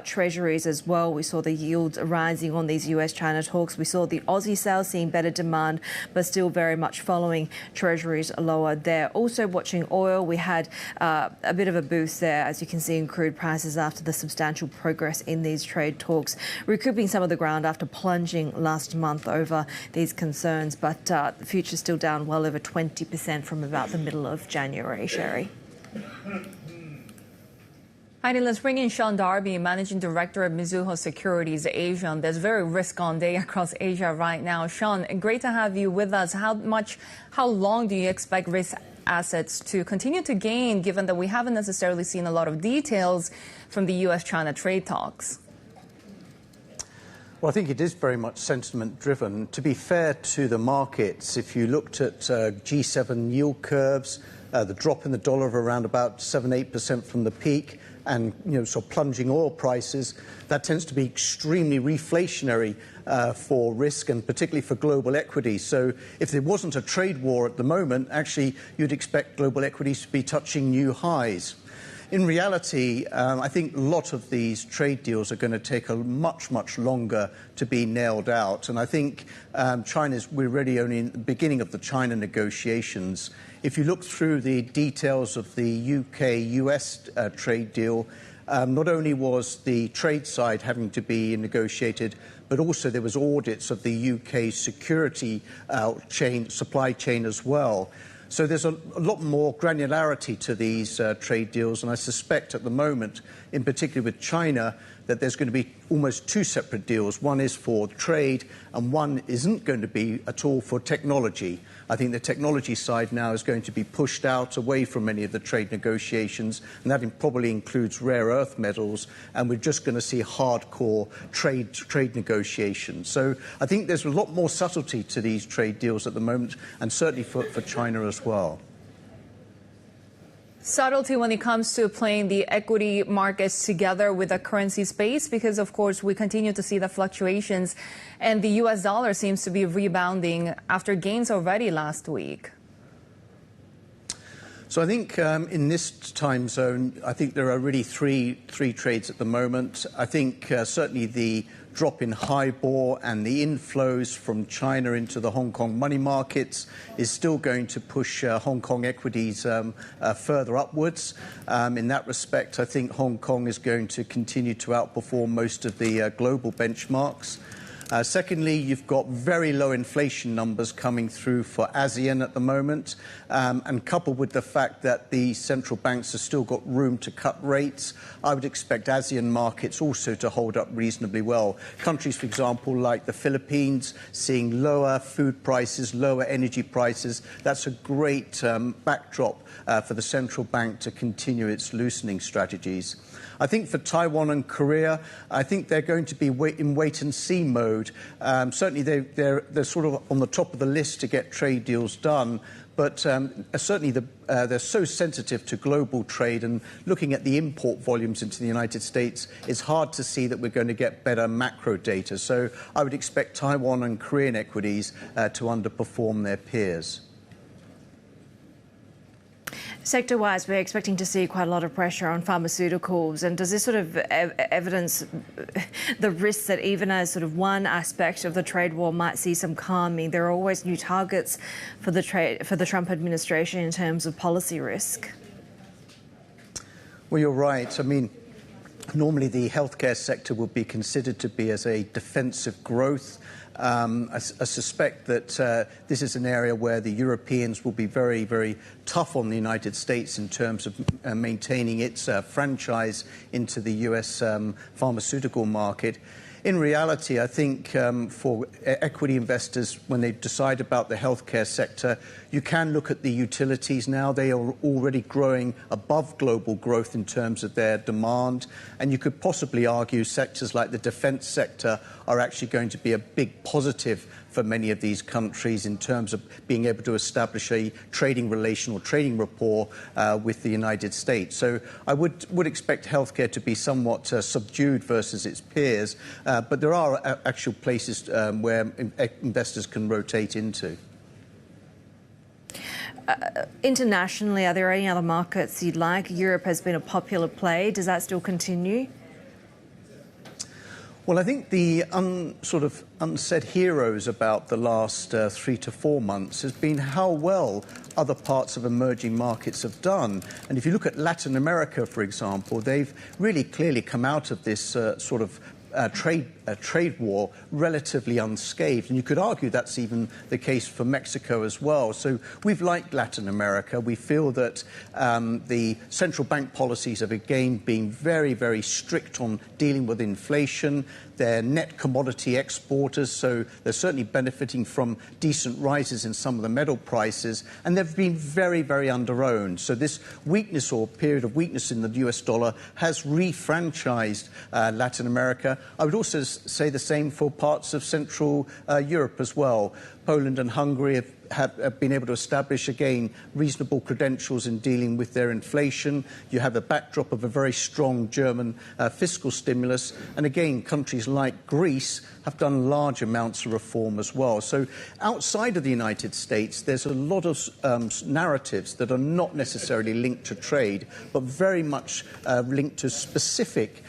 treasuries as well. We saw the yields rising on these US-China talks. We saw the Aussie sales seeing better demand, but still very much following treasuries lower there. Also watching oil, we had a bit of a boost there, as you can see in crude prices after the substantial progress in these trade talks, recouping some of the ground after plunging last month over these concerns. But the future's still down well over 20% from about the middle of January. Shery. Heidi, let's bring in Sean Darby, Managing Director of Mizuho Securities Asia. There's a very risk-on day across Asia right now. Sean, great to have you with us. How long do you expect risk assets to continue to gain, given that we haven't necessarily seen a lot of details from the US-China trade talks? Well, I think it is very much sentiment-driven. To be fair to the markets, if you looked at G7 yield curves, the drop in the dollar of around about 7-8% from the peak, and sort of plunging oil prices, that tends to be extremely reflationary for risk, and particularly for global equities. So if there wasn't a trade war at the moment, actually you'd expect global equities to be touching new highs. In reality, I think a lot of these trade deals are going to take a much, much longer to be nailed out. And I think we're really only in the beginning of the China negotiations. If you look through the details of the UK-US trade deal, not only was the trade side having to be negotiated, but also there was audits of the UK security supply chain as well. So there's a lot more granularity to these trade deals, and I suspect at the moment, in particular with China, that there's going to be almost two separate deals. One is for trade, and one isn't going to be at all for technology. I think the technology side now is going to be pushed out away from many of the trade negotiations, and that probably includes rare earth metals, and we're just going to see hardcore trade negotiations. So I think there's a lot more subtlety to these trade deals at the moment, and certainly for China as well. Subtlety when it comes to playing the equity markets together with the currency space, because of course we continue to see the fluctuations, and the US dollar seems to be rebounding after gains already last week. So I think in this time zone, I think there are really three trades at the moment. I think certainly the drop in HIBOR and the inflows from China into the Hong Kong money markets is still going to push Hong Kong equities further upwards. In that respect, I think Hong Kong is going to continue to outperform most of the global benchmarks. Secondly, you've got very low inflation numbers coming through for ASEAN at the moment, and coupled with the fact that the central banks have still got room to cut rates, I would expect ASEAN markets also to hold up reasonably well. Countries, for example, like the Philippines, seeing lower food prices, lower energy prices. That's a great backdrop for the central bank to continue its loosening strategies. I think for Taiwan and Korea, I think they're going to be in wait-and-see mode. Certainly, they're sort of on the top of the list to get trade deals done, but certainly they're so sensitive to global trade, and looking at the import volumes into the United States, it's hard to see that we're going to get better macro data. So I would expect Taiwan and Korean equities to underperform their peers. Sector-wise, we're expecting to see quite a lot of pressure on pharmaceuticals. And does this sort of evidence the risks that even as sort of one aspect of the trade war might see some calming, there are always new targets for the Trump administration in terms of policy risk? Well, you're right. I mean, normally the healthcare sector would be considered to be as a defensive growth. I suspect that this is an area where the Europeans will be very, very tough on the United States in terms of maintaining its franchise into the US pharmaceutical market. In reality, I think for equity investors, when they decide about the healthcare sector, You can look at the utilities now. They are already growing above global growth in terms of their demand. And you could possibly argue sectors like the defense sector are actually going to be a big positive for many of these countries in terms of being able to establish a trading relation or trading rapport with the United States. So I would expect healthcare to be somewhat subdued versus its peers, but there are actual places where investors can rotate into. Internationally, are there any other markets you'd like? Europe has been a popular play. Does that still continue? Well, I think the sort of unsaid heroes about the last 3 to 4 months has been how well other parts of emerging markets have done. And if you look at Latin America, for example, they've really clearly come out of this sort of trade war relatively unscathed. And you could argue that's even the case for Mexico as well. So we've liked Latin America. We feel that the central bank policies have again been very, very strict on dealing with inflation. They're net commodity exporters, so they're certainly benefiting from decent rises in some of the metal prices, and they've been very, very under-owned. So this weakness or period of weakness in the US dollar has refranchised Latin America. I would also say the same for parts of Central Europe as well. Poland and Hungary have been able to establish, again, reasonable credentials in dealing with their inflation. You have a backdrop of a very strong German fiscal stimulus. And again, countries like Greece have done large amounts of reform as well. So outside of the United States, there's a lot of narratives that are not necessarily linked to trade, but very much linked to specific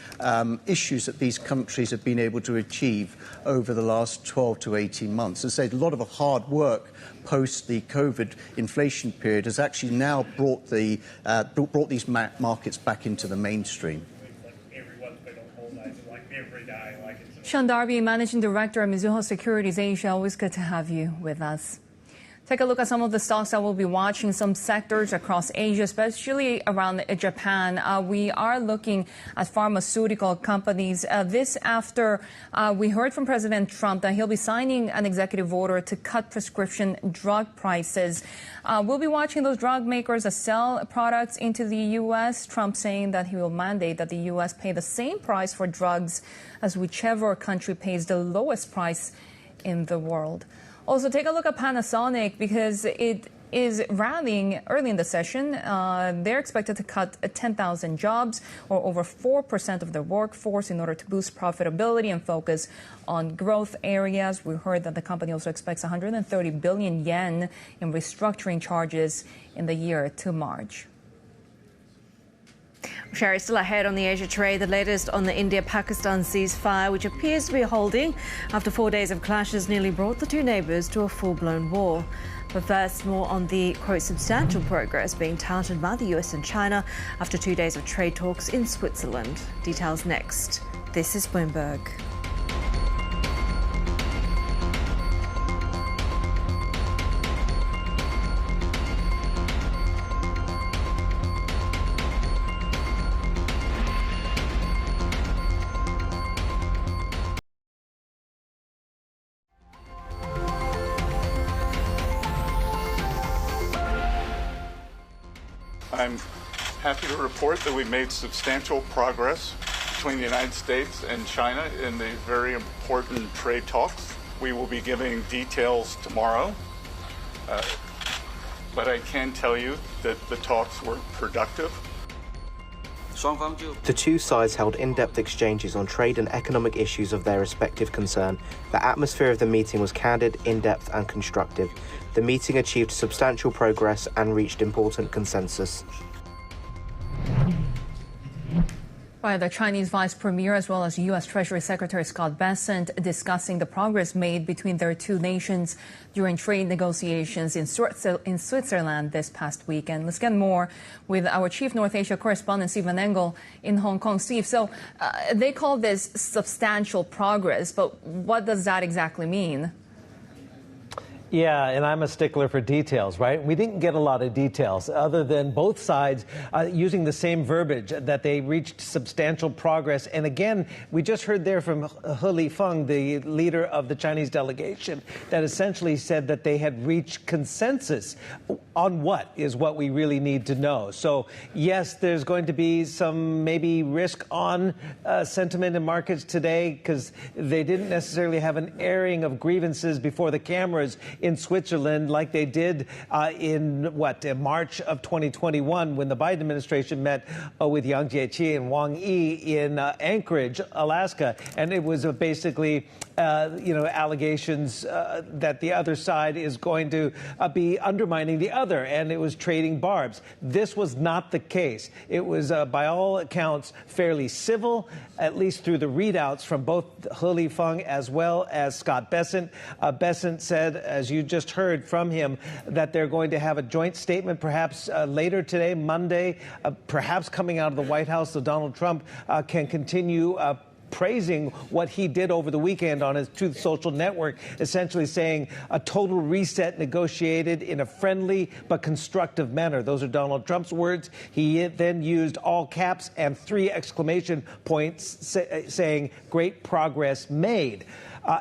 issues that these countries have been able to achieve over the last 12 to 18 months. As I said, a lot of hard work post the COVID inflation period has actually now brought these markets back into the mainstream. Darby, Managing Director at Mizuho Securities Asia, always good to have you with us. Take a look at some of the stocks that we'll be watching, some sectors across Asia, especially around Japan. We are looking at pharmaceutical companies. This after we heard from President Trump that he'll be signing an executive order to cut prescription drug prices. We'll be watching those drug makers that sell products into the U.S. Trump saying that he will mandate that the U.S. pay the same price for drugs as whichever country pays the lowest price in the world. Also, take a look at Panasonic because it is rallying early in the session. They're expected to cut 10,000 jobs or over 4% of their workforce in order to boost profitability and focus on growth areas. We heard that the company also expects 130 billion yen in restructuring charges in the year to March. Shery, still ahead on the Asia trade, the latest on the India-Pakistan ceasefire, which appears to be holding after 4 days of clashes nearly brought the two neighbours to a full-blown war. But first, more on the, quote, substantial progress being touted by the US and China after 2 days of trade talks in Switzerland. Details next. This is Bloomberg. I'm happy to report that we made substantial progress between the United States and China in the very important trade talks. We will be giving details tomorrow, but I can tell you that the talks were productive. The two sides held in-depth exchanges on trade and economic issues of their respective concern. The atmosphere of the meeting was candid, in-depth and constructive. The meeting achieved substantial progress and reached important consensus. By the Chinese Vice Premier as well as U.S. Treasury Secretary Scott Bessent discussing the progress made between their two nations during trade negotiations in Switzerland this past weekend. Let's get more with our Chief North Asia correspondent Stephen Engel in Hong Kong. Steve, so they call this substantial progress, but what does that exactly mean? Yeah, and I'm a stickler for details, right? We didn't get a lot of details other than both sides using the same verbiage that they reached substantial progress. And again, we just heard there from He Lifeng, the leader of the Chinese delegation, that essentially said that they had reached consensus on what is what we really need to know. So, yes, there's going to be some maybe risk on sentiment in markets today because they didn't necessarily have an airing of grievances before the cameras in Switzerland like they did in March of 2021 when the Biden administration met with Yang Jiechi and Wang Yi in Anchorage, Alaska. And it was basically, allegations that the other side is going to be undermining the other, and it was trading barbs. This was not the case. It was, by all accounts, fairly civil, at least through the readouts from both He Lifeng as well as Scott Bessent. Bessent said, as you just heard from him, that they're going to have a joint statement perhaps later today, Monday, perhaps coming out of the White House so Donald Trump can continue praising what he did over the weekend on his Truth social network, essentially saying a total reset negotiated in a friendly but constructive manner. Those are Donald Trump's words. He then used all caps and 3 exclamation points saying great progress made.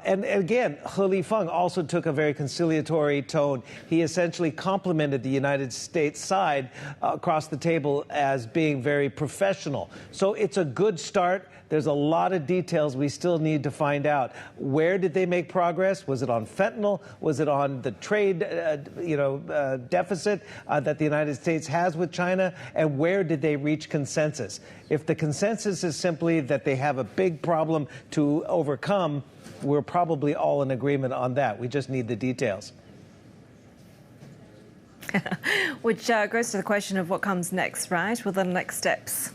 And again, He Lifeng also took a very conciliatory tone. He essentially complimented the United States side across the table as being very professional. So it's a good start. There's a lot of details we still need to find out. Where did they make progress? Was it on fentanyl? Was it on the trade, deficit that the United States has with China? And where did they reach consensus? If the consensus is simply that they have a big problem to overcome, we're probably all in agreement on that. We just need the details. Which goes to the question of what comes next, right? What are the next steps?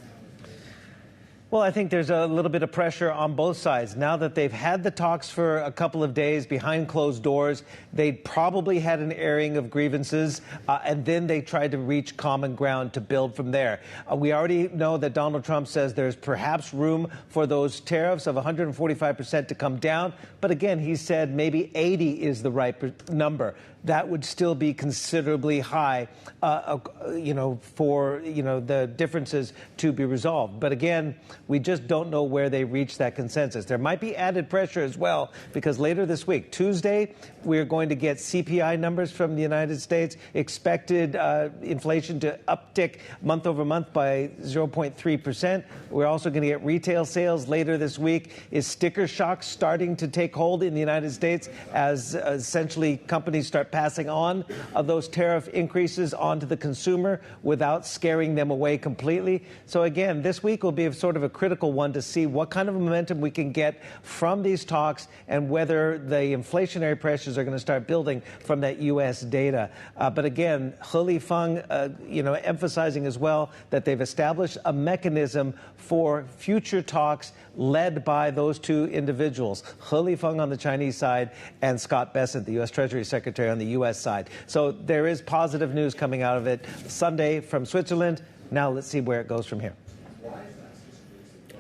Well, I think there's a little bit of pressure on both sides. Now that they've had the talks for a couple of days behind closed doors, they probably had an airing of grievances, and then they tried to reach common ground to build from there. We already know that Donald Trump says there's perhaps room for those tariffs of 145% to come down. But again, he said maybe 80 is the right number. That would still be considerably high, for, the differences to be resolved. But again, we just don't know where they reach that consensus. There might be added pressure as well, because later this week, Tuesday, we're going to get CPI numbers from the United States, expected inflation to uptick month over month by 0.3%. We're also going to get retail sales later this week. Is sticker shock starting to take hold in the United States as essentially companies start passing on those tariff increases onto the consumer without scaring them away completely? So again, this week will be sort of a critical one to see what kind of momentum we can get from these talks and whether the inflationary pressures are going to start building from that U.S. data. But again, He Lifeng, emphasizing as well that they've established a mechanism for future talks led by those two individuals, He Lifeng on the Chinese side and Scott Bessent, the U.S. Treasury Secretary, on the U.S. side. So there is positive news coming out of it Sunday from Switzerland. Now let's see where it goes from here.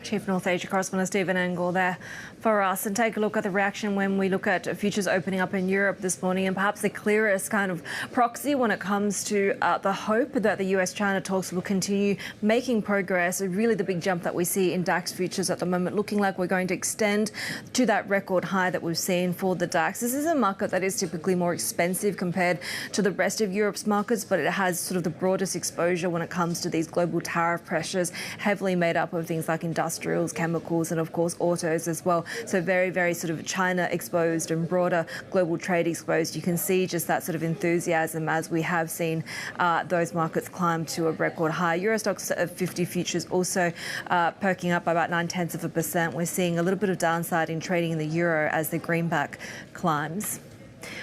Chief North Asia correspondent Stephen Angle there for us, and take a look at the reaction when we look at futures opening up in Europe this morning, and perhaps the clearest kind of proxy when it comes to the hope that the US-China talks will continue making progress. Really the big jump that we see in DAX futures at the moment, looking like we're going to extend to that record high that we've seen for the DAX. This is a market that is typically more expensive compared to the rest of Europe's markets, but it has sort of the broadest exposure when it comes to these global tariff pressures, heavily made up of things like industrials, chemicals, and of course autos as well. So very, very sort of China exposed and broader global trade exposed. You can see just that sort of enthusiasm as we have seen those markets climb to a record high. Euro Stoxx 50 futures also perking up by about 0.9%. We're seeing a little bit of downside in trading in the euro as the greenback climbs.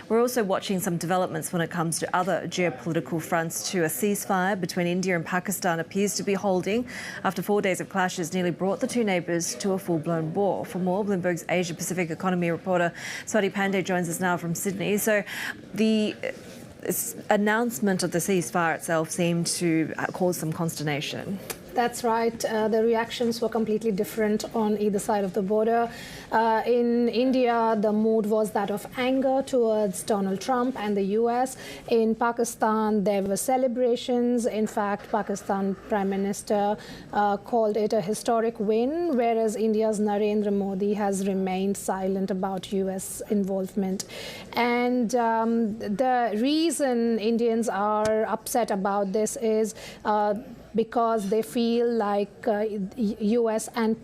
We're also watching some developments when it comes to other geopolitical fronts too. A ceasefire between India and Pakistan appears to be holding after 4 days of clashes nearly brought the two neighbours to a full-blown war. For more, Bloomberg's Asia-Pacific economy reporter Swati Pandey joins us now from Sydney. So the announcement of the ceasefire itself seemed to cause some consternation. That's right. The reactions were completely different on either side of the border. In India, the mood was that of anger towards Donald Trump and the US. In Pakistan, there were celebrations. In fact, Pakistan Prime Minister called it a historic win, whereas India's Narendra Modi has remained silent about US involvement. And the reason Indians are upset about this is because they feel like US and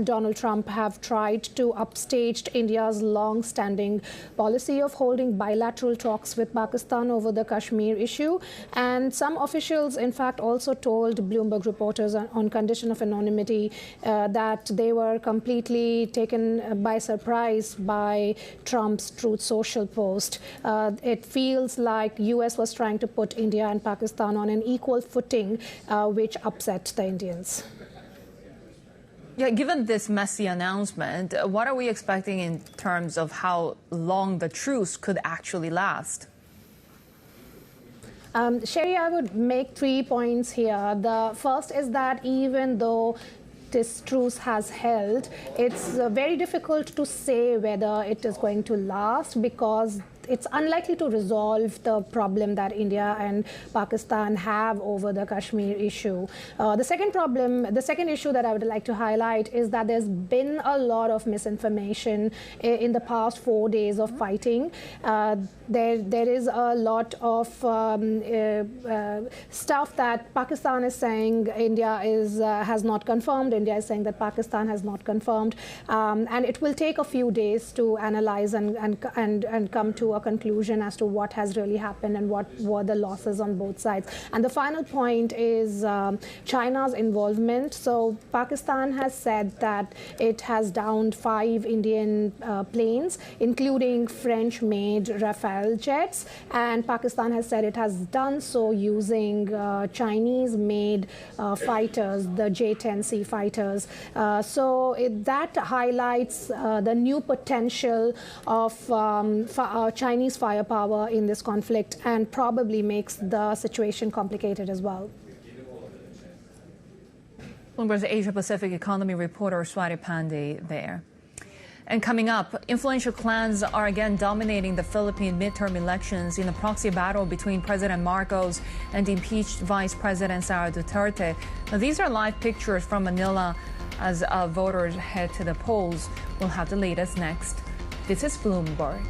Donald Trump have tried to upstage India's long-standing policy of holding bilateral talks with Pakistan over the Kashmir issue. And some officials, in fact, also told Bloomberg reporters on condition of anonymity that they were completely taken by surprise by Trump's Truth Social post. It feels like US was trying to put India and Pakistan on an equal footing, which upset the Indians. Yeah, given this messy announcement, what are we expecting in terms of how long the truce could actually last? Shery, I would make 3 points here. The first is that even though this truce has held, it's very difficult to say whether it is going to last, because it's unlikely to resolve the problem that India and Pakistan have over the Kashmir issue. The second issue that I would like to highlight is that there's been a lot of misinformation in the past 4 days of fighting. There is a lot of stuff that Pakistan is saying India has not confirmed. India is saying that Pakistan has not confirmed. And it will take a few days to analyze and come to a conclusion as to what has really happened and what were the losses on both sides. And the final point is China's involvement. So Pakistan has said that it has downed 5 Indian planes, including French-made Rafale jets, and Pakistan has said it has done so using Chinese-made fighters, the J-10C fighters. That highlights the new potential of Chinese firepower in this conflict, and probably makes the situation complicated as well. Bloomberg's Asia-Pacific economy reporter Swati Pandey there. And coming up, influential clans are again dominating the Philippine midterm elections in a proxy battle between President Marcos and impeached Vice President Sara Duterte. Now, these are live pictures from Manila as voters head to the polls. We'll have the latest next. This is Bloomberg.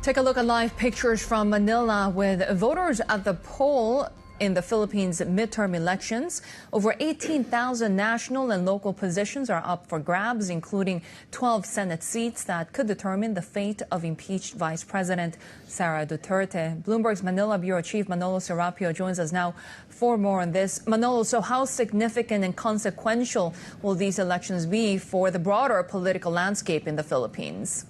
Take a look at live pictures from Manila with voters at the poll in the Philippines' midterm elections. Over 18,000 national and local positions are up for grabs, including 12 Senate seats that could determine the fate of impeached Vice President Sara Duterte. Bloomberg's Manila Bureau Chief Manolo Serapio joins us now for more on this. Manolo, so how significant and consequential will these elections be for the broader political landscape in the Philippines?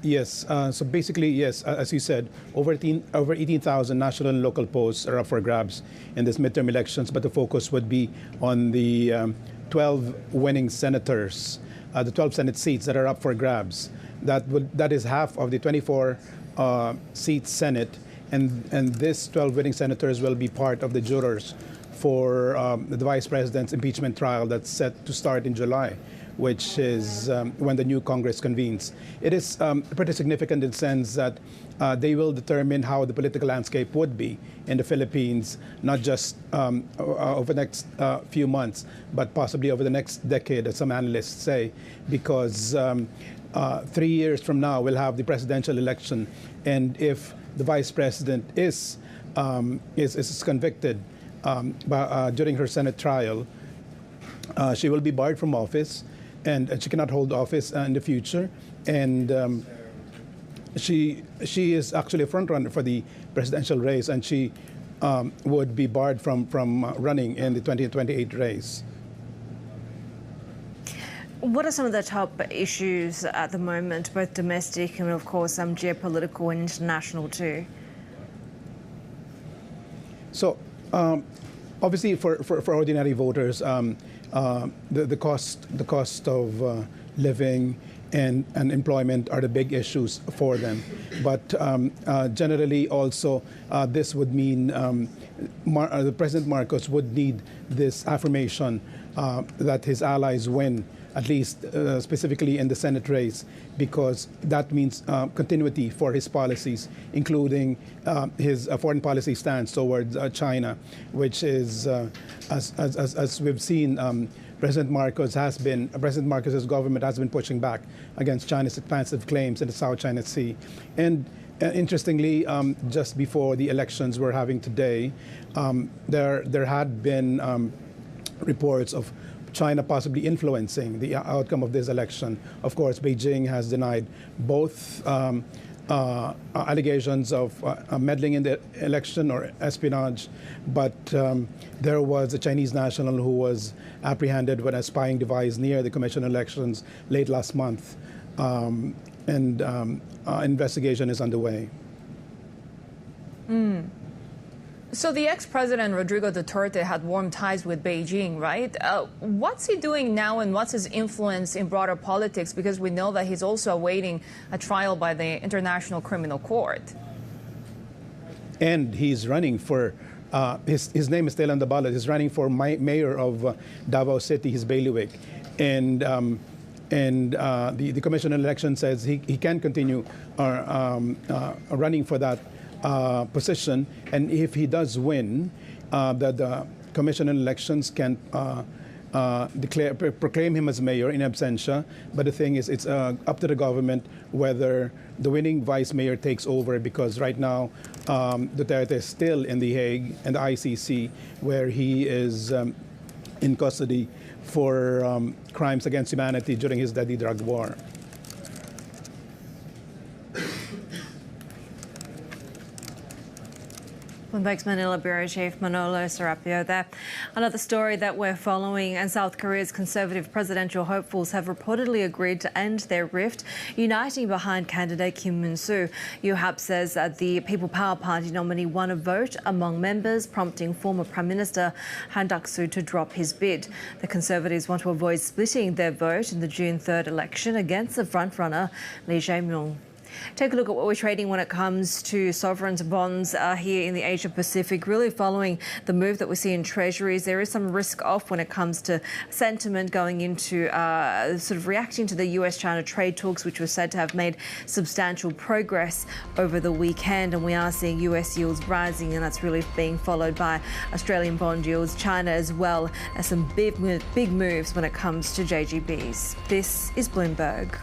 Yes. So basically, yes, as you said, over 18,000 national and local posts are up for grabs in this midterm elections, but the focus would be on the 12 winning senators, the 12 Senate seats that are up for grabs. That is half of the 24 seat Senate, and this 12 winning senators will be part of the jurors for the Vice President's impeachment trial that's set to start in July, which is when the new Congress convenes. It is pretty significant in the sense that they will determine how the political landscape would be in the Philippines, not just over the next few months, but possibly over the next decade, as some analysts say, because 3 years from now we'll have the presidential election, and if the Vice President is convicted during her Senate trial, she will be barred from office, and she cannot hold office in the future. And she is actually a frontrunner for the presidential race, and she would be barred from running in the 2028 race. What are some of the top issues at the moment, both domestic and, of course, geopolitical and international too? So obviously for ordinary voters, the cost of living and employment are the big issues for them. But generally also this would mean the President Marcos would need this affirmation that his allies win, at least specifically in the Senate race, because that means continuity for his policies, including his foreign policy stance towards China, which is, as we've seen, President Marcos's government has been pushing back against China's expansive claims in the South China Sea. And interestingly, just before the elections we're having today, there had been reports of China possibly influencing the outcome of this election. Of course, Beijing has denied both allegations of meddling in the election or espionage, but there was a Chinese national who was apprehended with a spying device near the Commission elections late last month, and investigation is underway. So the ex-president Rodrigo Duterte had warm ties with Beijing, right? What's he doing now, and what's his influence in broader politics? Because we know that he's also awaiting a trial by the International Criminal Court. And he's running for, his name is still on the ballot. He's running for mayor of Davao City, his bailiwick. And the Commission on Elections says he can continue running for that position, and if he does win, the Commission on Elections can proclaim him as mayor in absentia. But the thing is, it's up to the government whether the winning vice mayor takes over, because right now Duterte is still in The Hague and the ICC, where he is in custody for crimes against humanity during his deadly drug war. Bloomberg's Manila Bureau Chief Manolo Serapio there. Another story that we're following, and South Korea's conservative presidential hopefuls have reportedly agreed to end their rift, uniting behind candidate Kim Moon-soo. Yoohap says that the People Power Party nominee won a vote among members, prompting former Prime Minister Han Duck-soo to drop his bid. The Conservatives want to avoid splitting their vote in the June 3rd election against the frontrunner Lee Jae-myung. Take a look at what we're trading when it comes to sovereigns bonds here in the Asia Pacific. Really following the move that we see in treasuries, there is some risk off when it comes to sentiment going into sort of reacting to the US-China trade talks, which were said to have made substantial progress over the weekend. And we are seeing US yields rising, and that's really being followed by Australian bond yields, China as well as some big moves when it comes to JGBs. This is Bloomberg.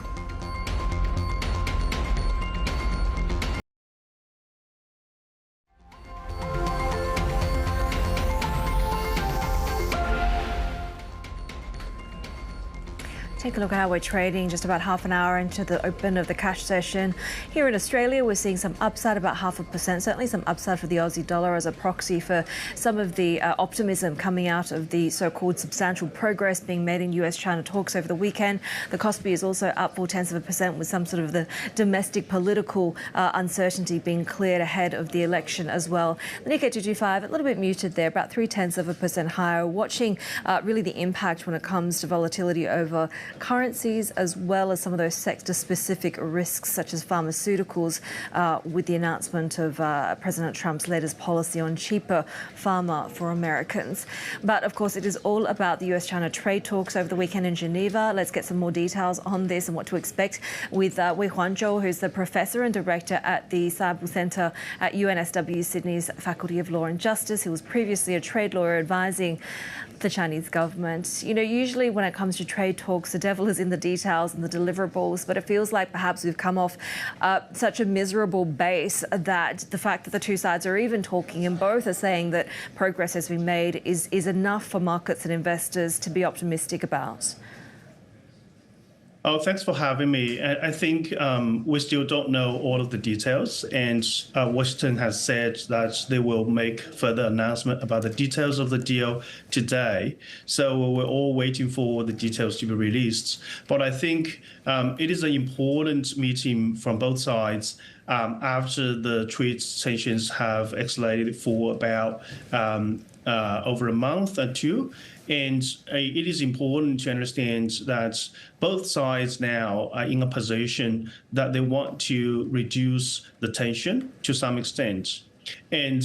Take a look at how we're trading just about half an hour into the open of the cash session. Here in Australia, we're seeing some upside, about 0.5%, certainly some upside for the Aussie dollar as a proxy for some of the optimism coming out of the so-called substantial progress being made in US-China talks over the weekend. The Kospi is also up 0.4% with some sort of the domestic political uncertainty being cleared ahead of the election as well. The Nikkei 225, a little bit muted there, about 0.3% higher, watching really the impact when it comes to volatility over currencies, as well as some of those sector-specific risks, such as pharmaceuticals, with the announcement of President Trump's latest policy on cheaper pharma for Americans. But, of course, it is all about the US-China trade talks over the weekend in Geneva. Let's get some more details on this and what to expect with Weihuan, Zhou, who's the professor and director at the Saibu Centre at UNSW Sydney's Faculty of Law and Justice. He was previously a trade lawyer advising the Chinese government. You know, usually when it comes to trade talks, the devil is in the details and the deliverables, but it feels like perhaps we've come off such a miserable base that the fact that the two sides are even talking and both are saying that progress has been made is enough for markets and investors to be optimistic about. Oh, thanks for having me. I think we still don't know all of the details, and Washington has said that they will make further announcement about the details of the deal today. So we're all waiting for the details to be released. But I think it is an important meeting from both sides. after the trade sanctions have escalated for about over a month or two. And it is important to understand that both sides now are in a position that they want to reduce the tension to some extent. And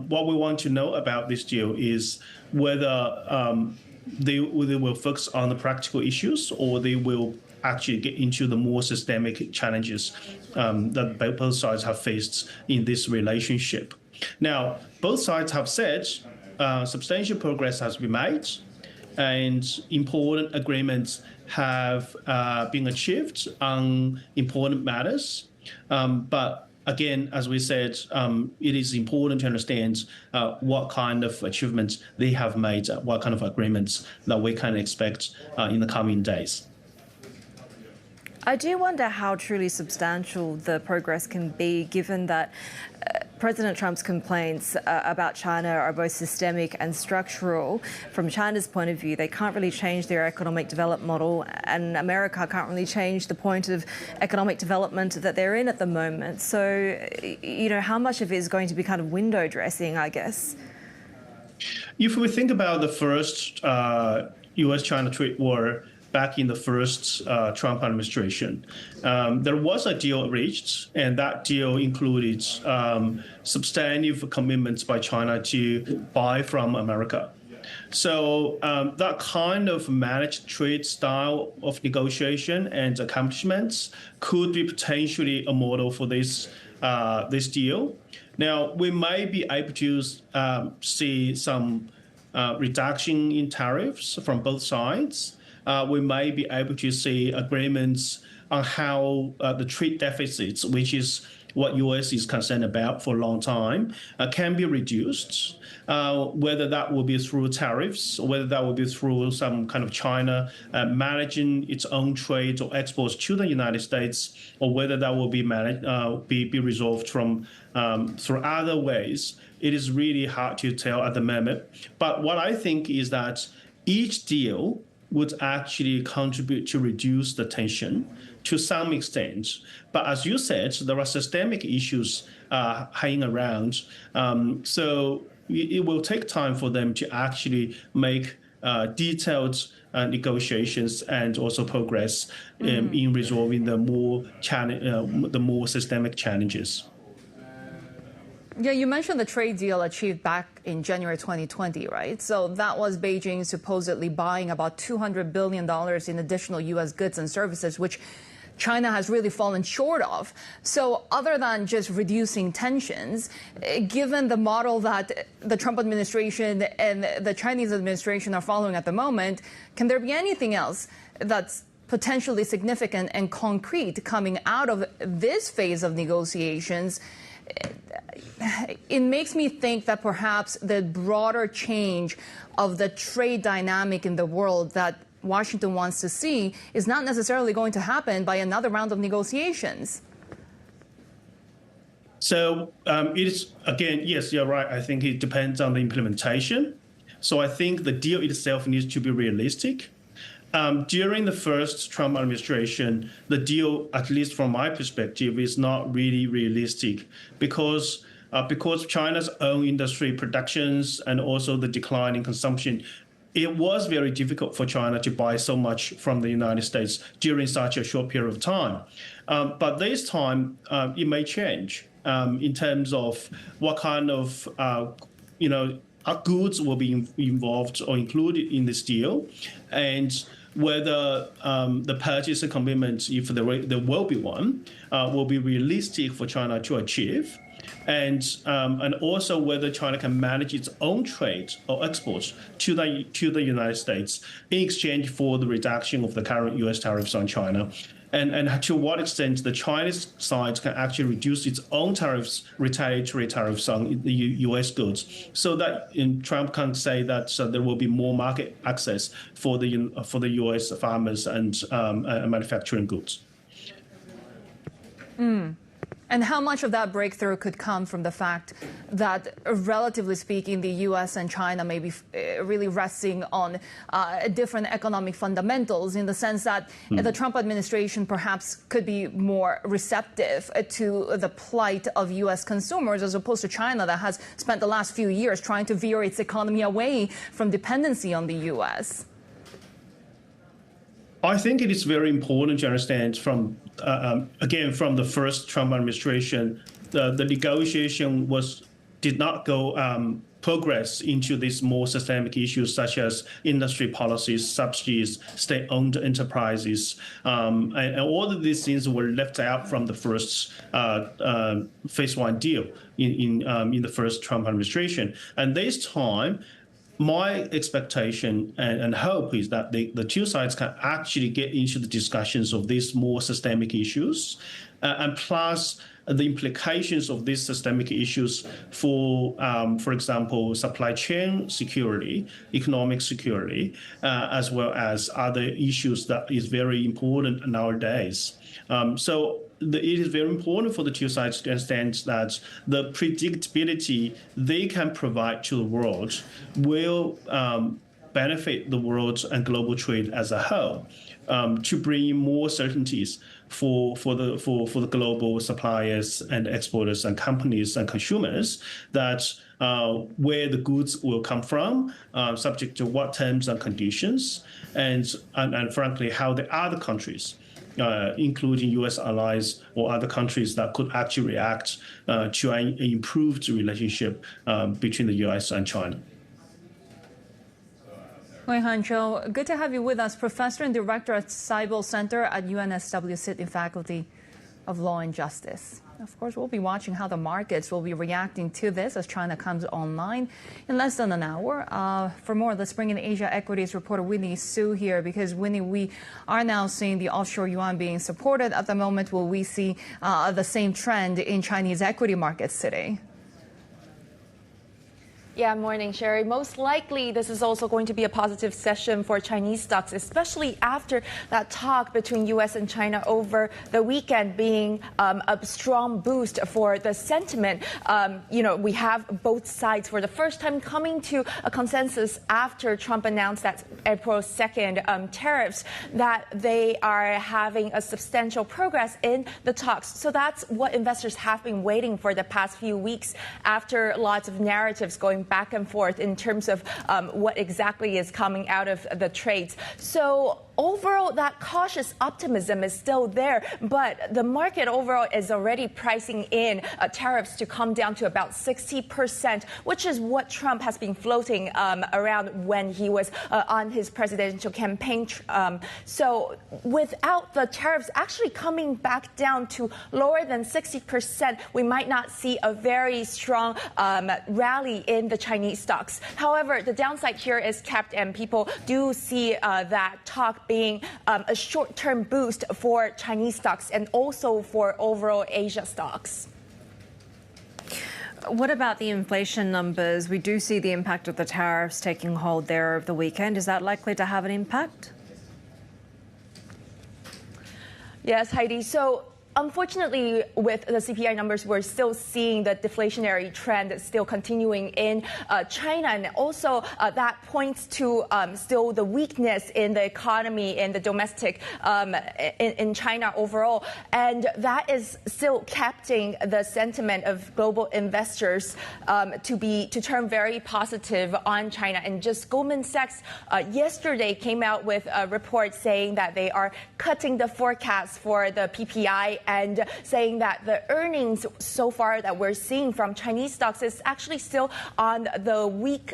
what we want to know about this deal is whether they will focus on the practical issues or they will actually get into the more systemic challenges that both sides have faced in this relationship. Now, both sides have said substantial progress has been made and important agreements have been achieved on important matters. But again, as we said, it is important to understand what kind of achievements they have made, what kind of agreements that we can expect in the coming days. I do wonder how truly substantial the progress can be, given that President Trump's complaints about China are both systemic and structural. From China's point of view, they can't really change their economic development model, and America can't really change the point of economic development that they're in at the moment. So, you know, how much of it is going to be kind of window dressing, I guess? If we think about the first U.S.-China trade war back in the first Trump administration, there was a deal reached, and that deal included substantive commitments by China to buy from America. So that kind of managed trade style of negotiation and accomplishments could be potentially a model for this deal. Now, we may be able to see some reduction in tariffs from both sides. We may be able to see agreements on how the trade deficits, which is what U.S. is concerned about for a long time, can be reduced, whether that will be through tariffs, or whether that will be through some kind of China managing its own trade or exports to the United States, or whether that will be managed, be resolved from through other ways. It is really hard to tell at the moment. But what I think is that each deal would actually contribute to reduce the tension to some extent. But as you said, there are systemic issues hanging around. So it will take time for them to actually make detailed negotiations and also progress in resolving the more systemic challenges. Yeah, you mentioned the trade deal achieved back in January 2020, right? So that was Beijing supposedly buying about $200 billion in additional U.S. goods and services, which China has really fallen short of. So other than just reducing tensions, given the model that the Trump administration and the Chinese administration are following at the moment, can there be anything else that's potentially significant and concrete coming out of this phase of negotiations? It makes me think that perhaps the broader change of the trade dynamic in the world that Washington wants to see is not necessarily going to happen by another round of negotiations. So it is, again, yes, you're right. I think it depends on the implementation. So I think the deal itself needs to be realistic. During the first Trump administration, the deal, at least from my perspective, is not really realistic because China's own industry productions and also the decline in consumption, it was very difficult for China to buy so much from the United States during such a short period of time. But this time, it may change in terms of what kind of, goods will be involved or included in this deal, and whether the purchase commitment, if there will be one, will be realistic for China to achieve, and also whether China can manage its own trade or exports to the United States in exchange for the reduction of the current U.S. tariffs on China. And to what extent the Chinese side can actually reduce its own tariffs, retaliatory tariffs on the U.S. goods, so that Trump can say that there will be more market access for the U.S. farmers and manufacturing goods. And how much of that breakthrough could come from the fact that, relatively speaking, the U.S. and China may be really resting on different economic fundamentals, in the sense that the Trump administration perhaps could be more receptive to the plight of U.S. consumers, as opposed to China, that has spent the last few years trying to veer its economy away from dependency on the U.S.? I think it is very important to understand from, again, from the first Trump administration, the negotiation did not go progress into these more systemic issues such as industry policies, subsidies, state-owned enterprises, and all of these things were left out from the first phase one deal in the first Trump administration. And this time, my expectation and hope is that the two sides can actually get into the discussions of these more systemic issues, and plus the implications of these systemic issues for example, supply chain security, economic security, as well as other issues that is very important nowadays. It is very important for the two sides to understand that the predictability they can provide to the world will benefit the world and global trade as a whole, to bring in more certainties for the global suppliers and exporters and companies and consumers, that where the goods will come from, subject to what terms and conditions, and frankly how the other countries, including U.S. allies or other countries that could actually react to an improved relationship between the U.S. and China. Weihuan, Zhou, good to have you with us, Professor and Director at Civil Center at UNSW Sydney Faculty of Law and Justice. Of course, we'll be watching how the markets will be reacting to this as China comes online in less than an hour. For more, let's bring in Asia Equities reporter Winnie Su here, because Winnie, we are now seeing the offshore yuan being supported at the moment. Will we see the same trend in Chinese equity markets today? Yeah, morning, Shery. Most likely, this is also going to be a positive session for Chinese stocks, especially after that talk between U.S. and China over the weekend being a strong boost for the sentiment. We have both sides for the first time coming to a consensus after Trump announced that April 2nd tariffs, that they are having a substantial progress in the talks. So that's what investors have been waiting for the past few weeks, after lots of narratives going back and forth in terms of what exactly is coming out of the trades. So overall, that cautious optimism is still there, but the market overall is already pricing in tariffs to come down to about 60%, which is what Trump has been floating around when he was on his presidential campaign. So without the tariffs actually coming back down to lower than 60%, we might not see a very strong rally in the Chinese stocks. However, the downside here is kept, and people do see that talk being a short-term boost for Chinese stocks and also for overall Asia stocks. What about the inflation numbers? We do see the impact of the tariffs taking hold there over the weekend. Is that likely to have an impact? Yes, Heidi. So unfortunately, with the CPI numbers, we're still seeing the deflationary trend still continuing in China. And also that points to still the weakness in the economy, in the domestic, in China overall. And that is still capturing the sentiment of global investors to turn very positive on China. And just Goldman Sachs yesterday came out with a report saying that they are cutting the forecast for the PPI, and saying that the earnings so far that we're seeing from Chinese stocks is actually still on the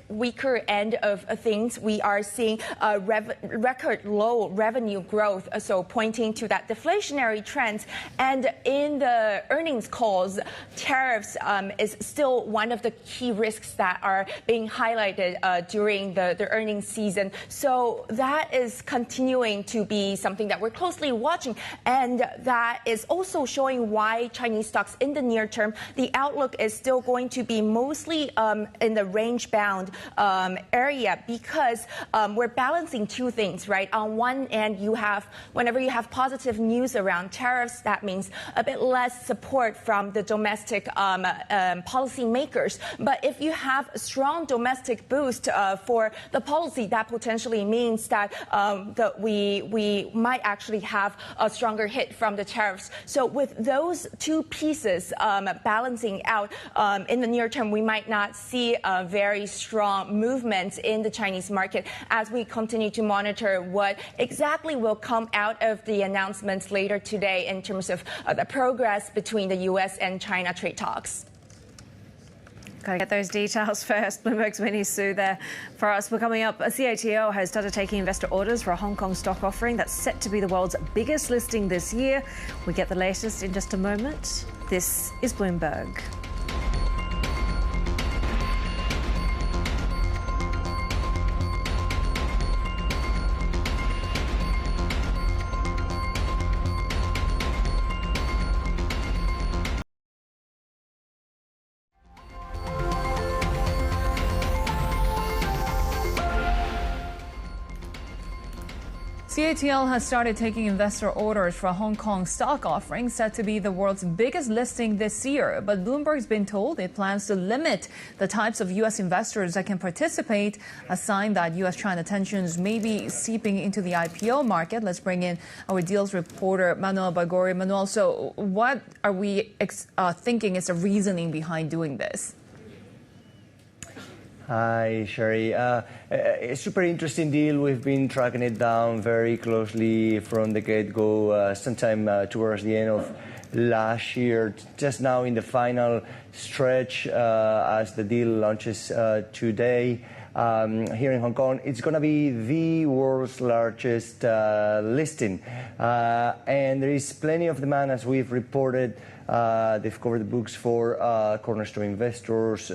weaker end of things. We are seeing record low revenue growth, so pointing to that deflationary trend. And in the earnings calls, tariffs is still one of the key risks that are being highlighted during the earnings season. So that is continuing to be something that we're closely watching, and that is also showing why Chinese stocks in the near term, the outlook is still going to be mostly in the range-bound area, because we're balancing two things, right? On one end, whenever you have positive news around tariffs, that means a bit less support from the domestic policy makers. But if you have a strong domestic boost for the policy, that potentially means that we might actually have a stronger hit from the tariffs. So with those two pieces balancing out, in the near term, we might not see a very strong movement in the Chinese market as we continue to monitor what exactly will come out of the announcements later today in terms of the progress between the U.S. and China trade talks. Got to get those details first. Bloomberg's Winnie Sue there for us. We're coming up. A CATL has started taking investor orders for a Hong Kong stock offering that's set to be the world's biggest listing this year. We get the latest in just a moment. This is Bloomberg. CATL has started taking investor orders for a Hong Kong stock offering set to be the world's biggest listing this year. But Bloomberg's been told it plans to limit the types of U.S. investors that can participate, a sign that U.S.-China tensions may be seeping into the IPO market. Let's bring in our deals reporter, Manuel Bagori. Manuel, so what are we thinking is the reasoning behind doing this? Hi, Shery. A super interesting deal. We've been tracking it down very closely from the get-go, sometime towards the end of last year, just now in the final stretch as the deal launches today. Here in Hong Kong, it's going to be the world's largest listing. And there is plenty of demand, as we've reported. They've covered the books for cornerstone investors.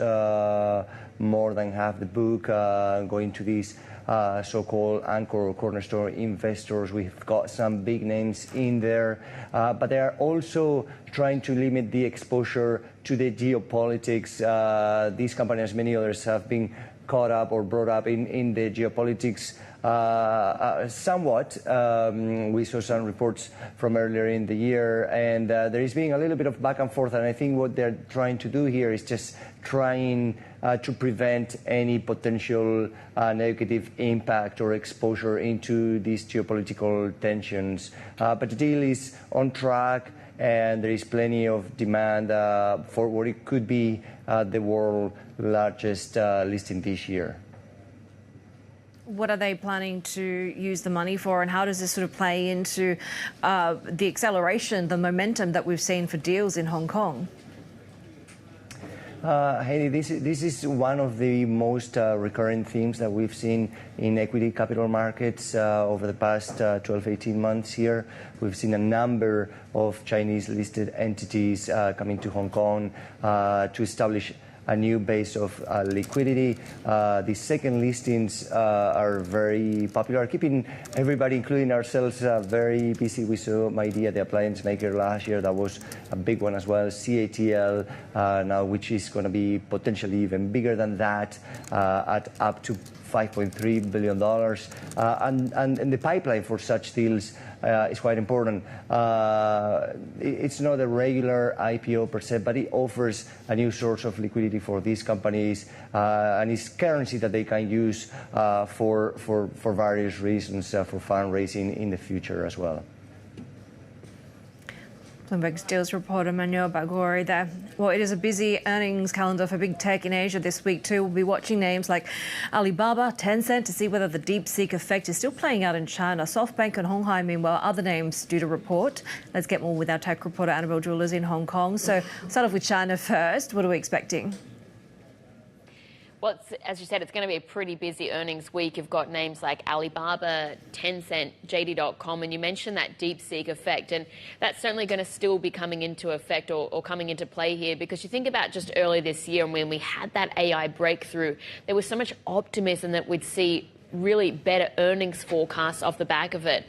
More than half the book going to these so-called anchor or cornerstone investors. We've got some big names in there, but they are also trying to limit the exposure to the geopolitics. These companies, as many others, have been caught up or brought up in the geopolitics somewhat. We saw some reports from earlier in the year, and there is being a little bit of back and forth, and I think what they're trying to do here is just trying to prevent any potential negative impact or exposure into these geopolitical tensions. But the deal is on track, and there is plenty of demand for what it could be the world's largest listing this year. What are they planning to use the money for, and how does this sort of play into the acceleration, the momentum that we've seen for deals in Hong Kong? Haidi, this is one of the most recurrent themes that we've seen in equity capital markets over the past 12, 18 months here. We've seen a number of Chinese-listed entities coming to Hong Kong to establish a new base of liquidity. The second listings are very popular, keeping everybody, including ourselves, very busy. We saw Haidi, the appliance maker, last year. That was a big one as well. CATL now, which is going to be potentially even bigger than that, at up to $5.3 billion. And the pipeline for such deals is quite important. It's not a regular IPO per se, but it offers a new source of liquidity for these companies, and it's currency that they can use for various reasons, for fundraising in the future as well. Bloomberg's deals reporter Manuel Bagori there. Well, it is a busy earnings calendar for big tech in Asia this week too. We'll be watching names like Alibaba, Tencent to see whether the DeepSeek effect is still playing out in China. SoftBank and Honghai, meanwhile, other names due to report. Let's get more with our tech reporter Annabelle Jewellers in Hong Kong. So start off with China first. What are we expecting? Well, as you said, it's going to be a pretty busy earnings week. You've got names like Alibaba, Tencent, JD.com, and you mentioned that DeepSeek effect. And that's certainly going to still be coming into effect or coming into play here, because you think about just earlier this year and when we had that AI breakthrough, there was so much optimism that we'd see really better earnings forecasts off the back of it.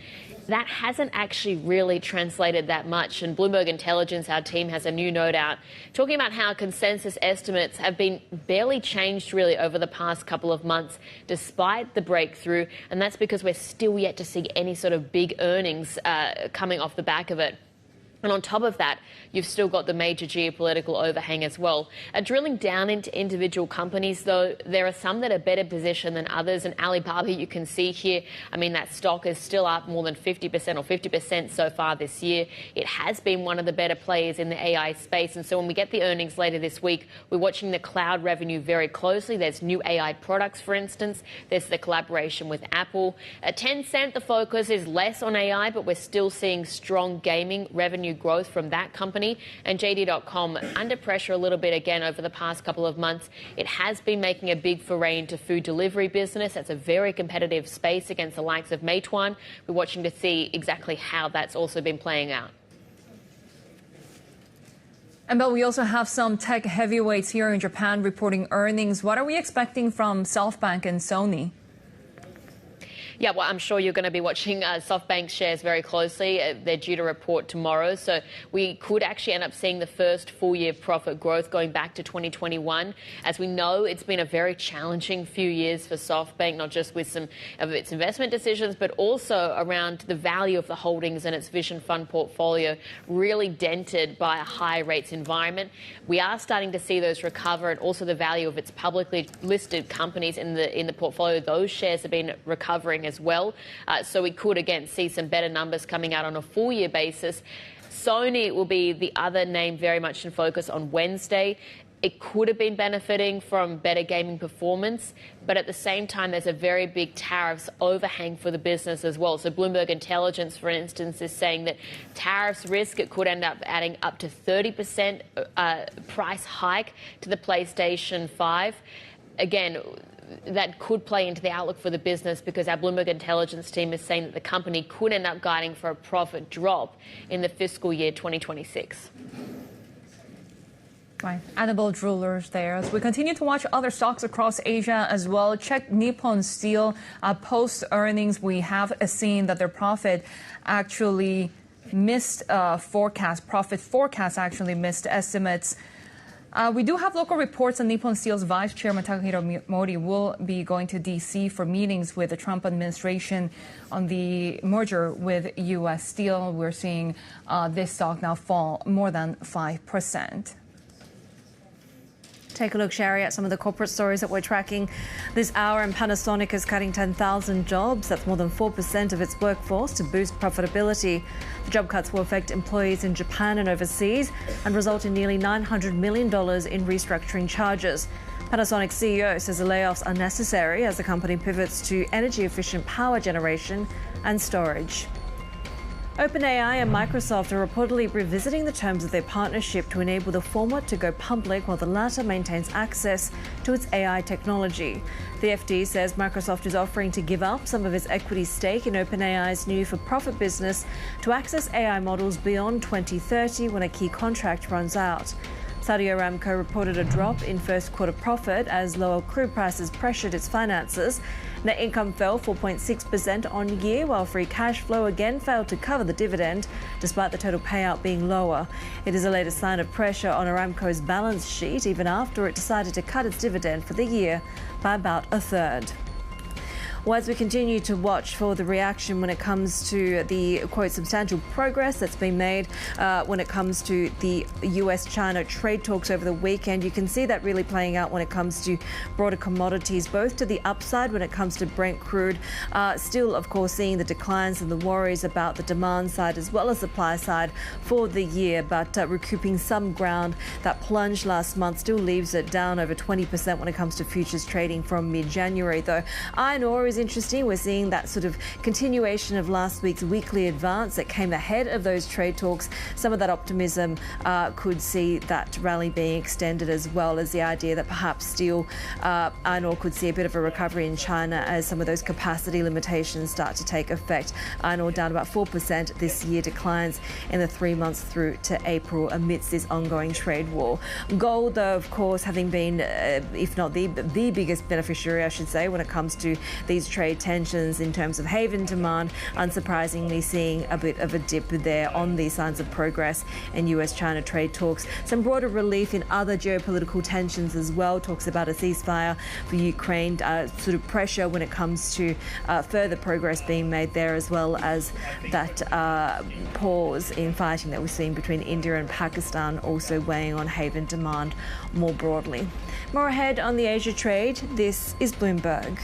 that hasn't actually really translated that much. And Bloomberg Intelligence, our team, has a new note out talking about how consensus estimates have been barely changed really over the past couple of months despite the breakthrough. And that's because we're still yet to see any sort of big earnings coming off the back of it. And on top of that, you've still got the major geopolitical overhang as well. Drilling down into individual companies, though, there are some that are better positioned than others. And Alibaba, you can see here, I mean, that stock is still up more than 50% or 50% so far this year. It has been one of the better players in the AI space. And so when we get the earnings later this week, we're watching the cloud revenue very closely. There's new AI products, for instance. There's the collaboration with Apple. At Tencent, the focus is less on AI, but we're still seeing strong gaming revenue growth from that company. And JD.com under pressure a little bit again over the past couple of months. It has been making a big foray into food delivery business. That's a very competitive space against the likes of Meituan. We're watching to see exactly how that's also been playing out. And Bill, we also have some tech heavyweights here in Japan reporting earnings. What are we expecting from SoftBank and Sony? Yeah, well, I'm sure you're going to be watching SoftBank shares very closely. They're due to report tomorrow. So we could actually end up seeing the first full-year profit growth going back to 2021. As we know, it's been a very challenging few years for SoftBank, not just with some of its investment decisions, but also around the value of the holdings and its vision fund portfolio, really dented by a high rates environment. We are starting to see those recover, and also the value of its publicly listed companies in the portfolio. Those shares have been recovering as well. So we could, again, see some better numbers coming out on a full-year basis. Sony will be the other name very much in focus on Wednesday. It could have been benefiting from better gaming performance, but at the same time, there's a very big tariffs overhang for the business as well. So Bloomberg Intelligence, for instance, is saying that tariffs risk, it could end up adding up to 30% price hike to the PlayStation 5. Again, that could play into the outlook for the business, because our Bloomberg Intelligence team is saying that the company could end up guiding for a profit drop in the fiscal year 2026. Right. Annabelle Drillers there. As we continue to watch other stocks across Asia as well, check Nippon Steel. Post earnings, we have seen that their profit actually missed profit forecast actually missed estimates. We do have local reports that Nippon Steel's Vice Chairman Takahiro Mori will be going to D.C. for meetings with the Trump administration on the merger with U.S. Steel. We're seeing this stock now fall more than 5%. Take a look, Shery, at some of the corporate stories that we're tracking this hour. And Panasonic is cutting 10,000 jobs. That's more than 4% of its workforce to boost profitability. The job cuts will affect employees in Japan and overseas and result in nearly $900 million in restructuring charges. Panasonic's CEO says the layoffs are necessary as the company pivots to energy-efficient power generation and storage. OpenAI and Microsoft are reportedly revisiting the terms of their partnership to enable the former to go public while the latter maintains access to its AI technology. The FT says Microsoft is offering to give up some of its equity stake in OpenAI's new for-profit business to access AI models beyond 2030 when a key contract runs out. Saudi Aramco reported a drop in first quarter profit as lower crude prices pressured its finances. Net income fell 4.6% on year, while free cash flow again failed to cover the dividend, despite the total payout being lower. It is the latest sign of pressure on Aramco's balance sheet, even after it decided to cut its dividend for the year by about a third. Well, as we continue to watch for the reaction when it comes to the, quote, substantial progress that's been made when it comes to the US-China trade talks over the weekend, you can see that really playing out when it comes to broader commodities, both to the upside when it comes to Brent crude, still, of course, seeing the declines and the worries about the demand side as well as supply side for the year, but recouping some ground. That plunge last month still leaves it down over 20% when it comes to futures trading from mid-January, though. Iron ore is interesting. We're seeing that sort of continuation of last week's weekly advance that came ahead of those trade talks. Some of that optimism could see that rally being extended, as well as the idea that perhaps steel, iron ore could see a bit of a recovery in China as some of those capacity limitations start to take effect. Iron ore down about 4% this year, declines in the 3 months through to April amidst this ongoing trade war. Gold, though, of course, having been, if not the biggest beneficiary, I should say, when it comes to these ease trade tensions in terms of haven demand. Unsurprisingly, seeing a bit of a dip there on these signs of progress in US-China trade talks. Some broader relief in other geopolitical tensions as well. Talks about a ceasefire for Ukraine, sort of pressure when it comes to further progress being made there, as well as that pause in fighting that we're seeing between India and Pakistan, also weighing on haven demand more broadly. More ahead on the Asia trade. This is Bloomberg.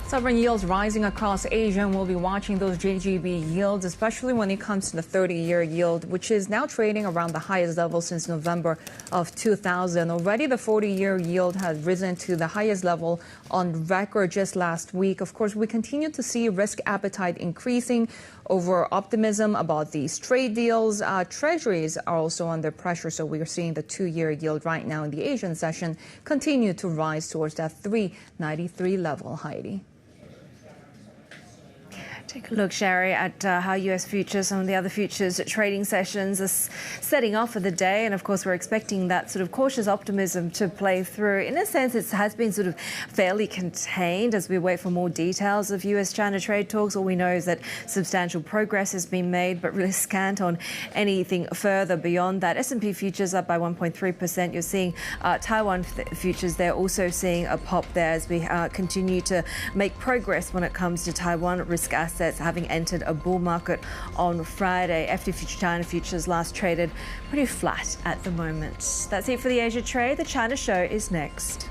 Sovereign yields rising across Asia, and we'll be watching those JGB yields, especially when it comes to the 30-year yield, which is now trading around the highest level since November of 2000. Already the 40-year yield has risen to the highest level on record just last week. Of course, we continue to see risk appetite increasing over optimism about these trade deals. Treasuries are also under pressure, so we are seeing the 2-year yield right now in the Asian session continue to rise towards that 3.93 level. Heidi. Take a look, Shery, at how US futures, some of the other futures trading sessions are setting off for the day. And of course, we're expecting that sort of cautious optimism to play through. In a sense, it has been sort of fairly contained as we wait for more details of US-China trade talks. All we know is that substantial progress has been made, but really scant on anything further beyond that. S&P futures up by 1.3%. You're seeing Taiwan futures there also seeing a pop there as we continue to make progress when it comes to Taiwan risk assets, having entered a bull market on Friday. FT China futures last traded pretty flat at the moment. That's it for the Asia trade. The China show is next.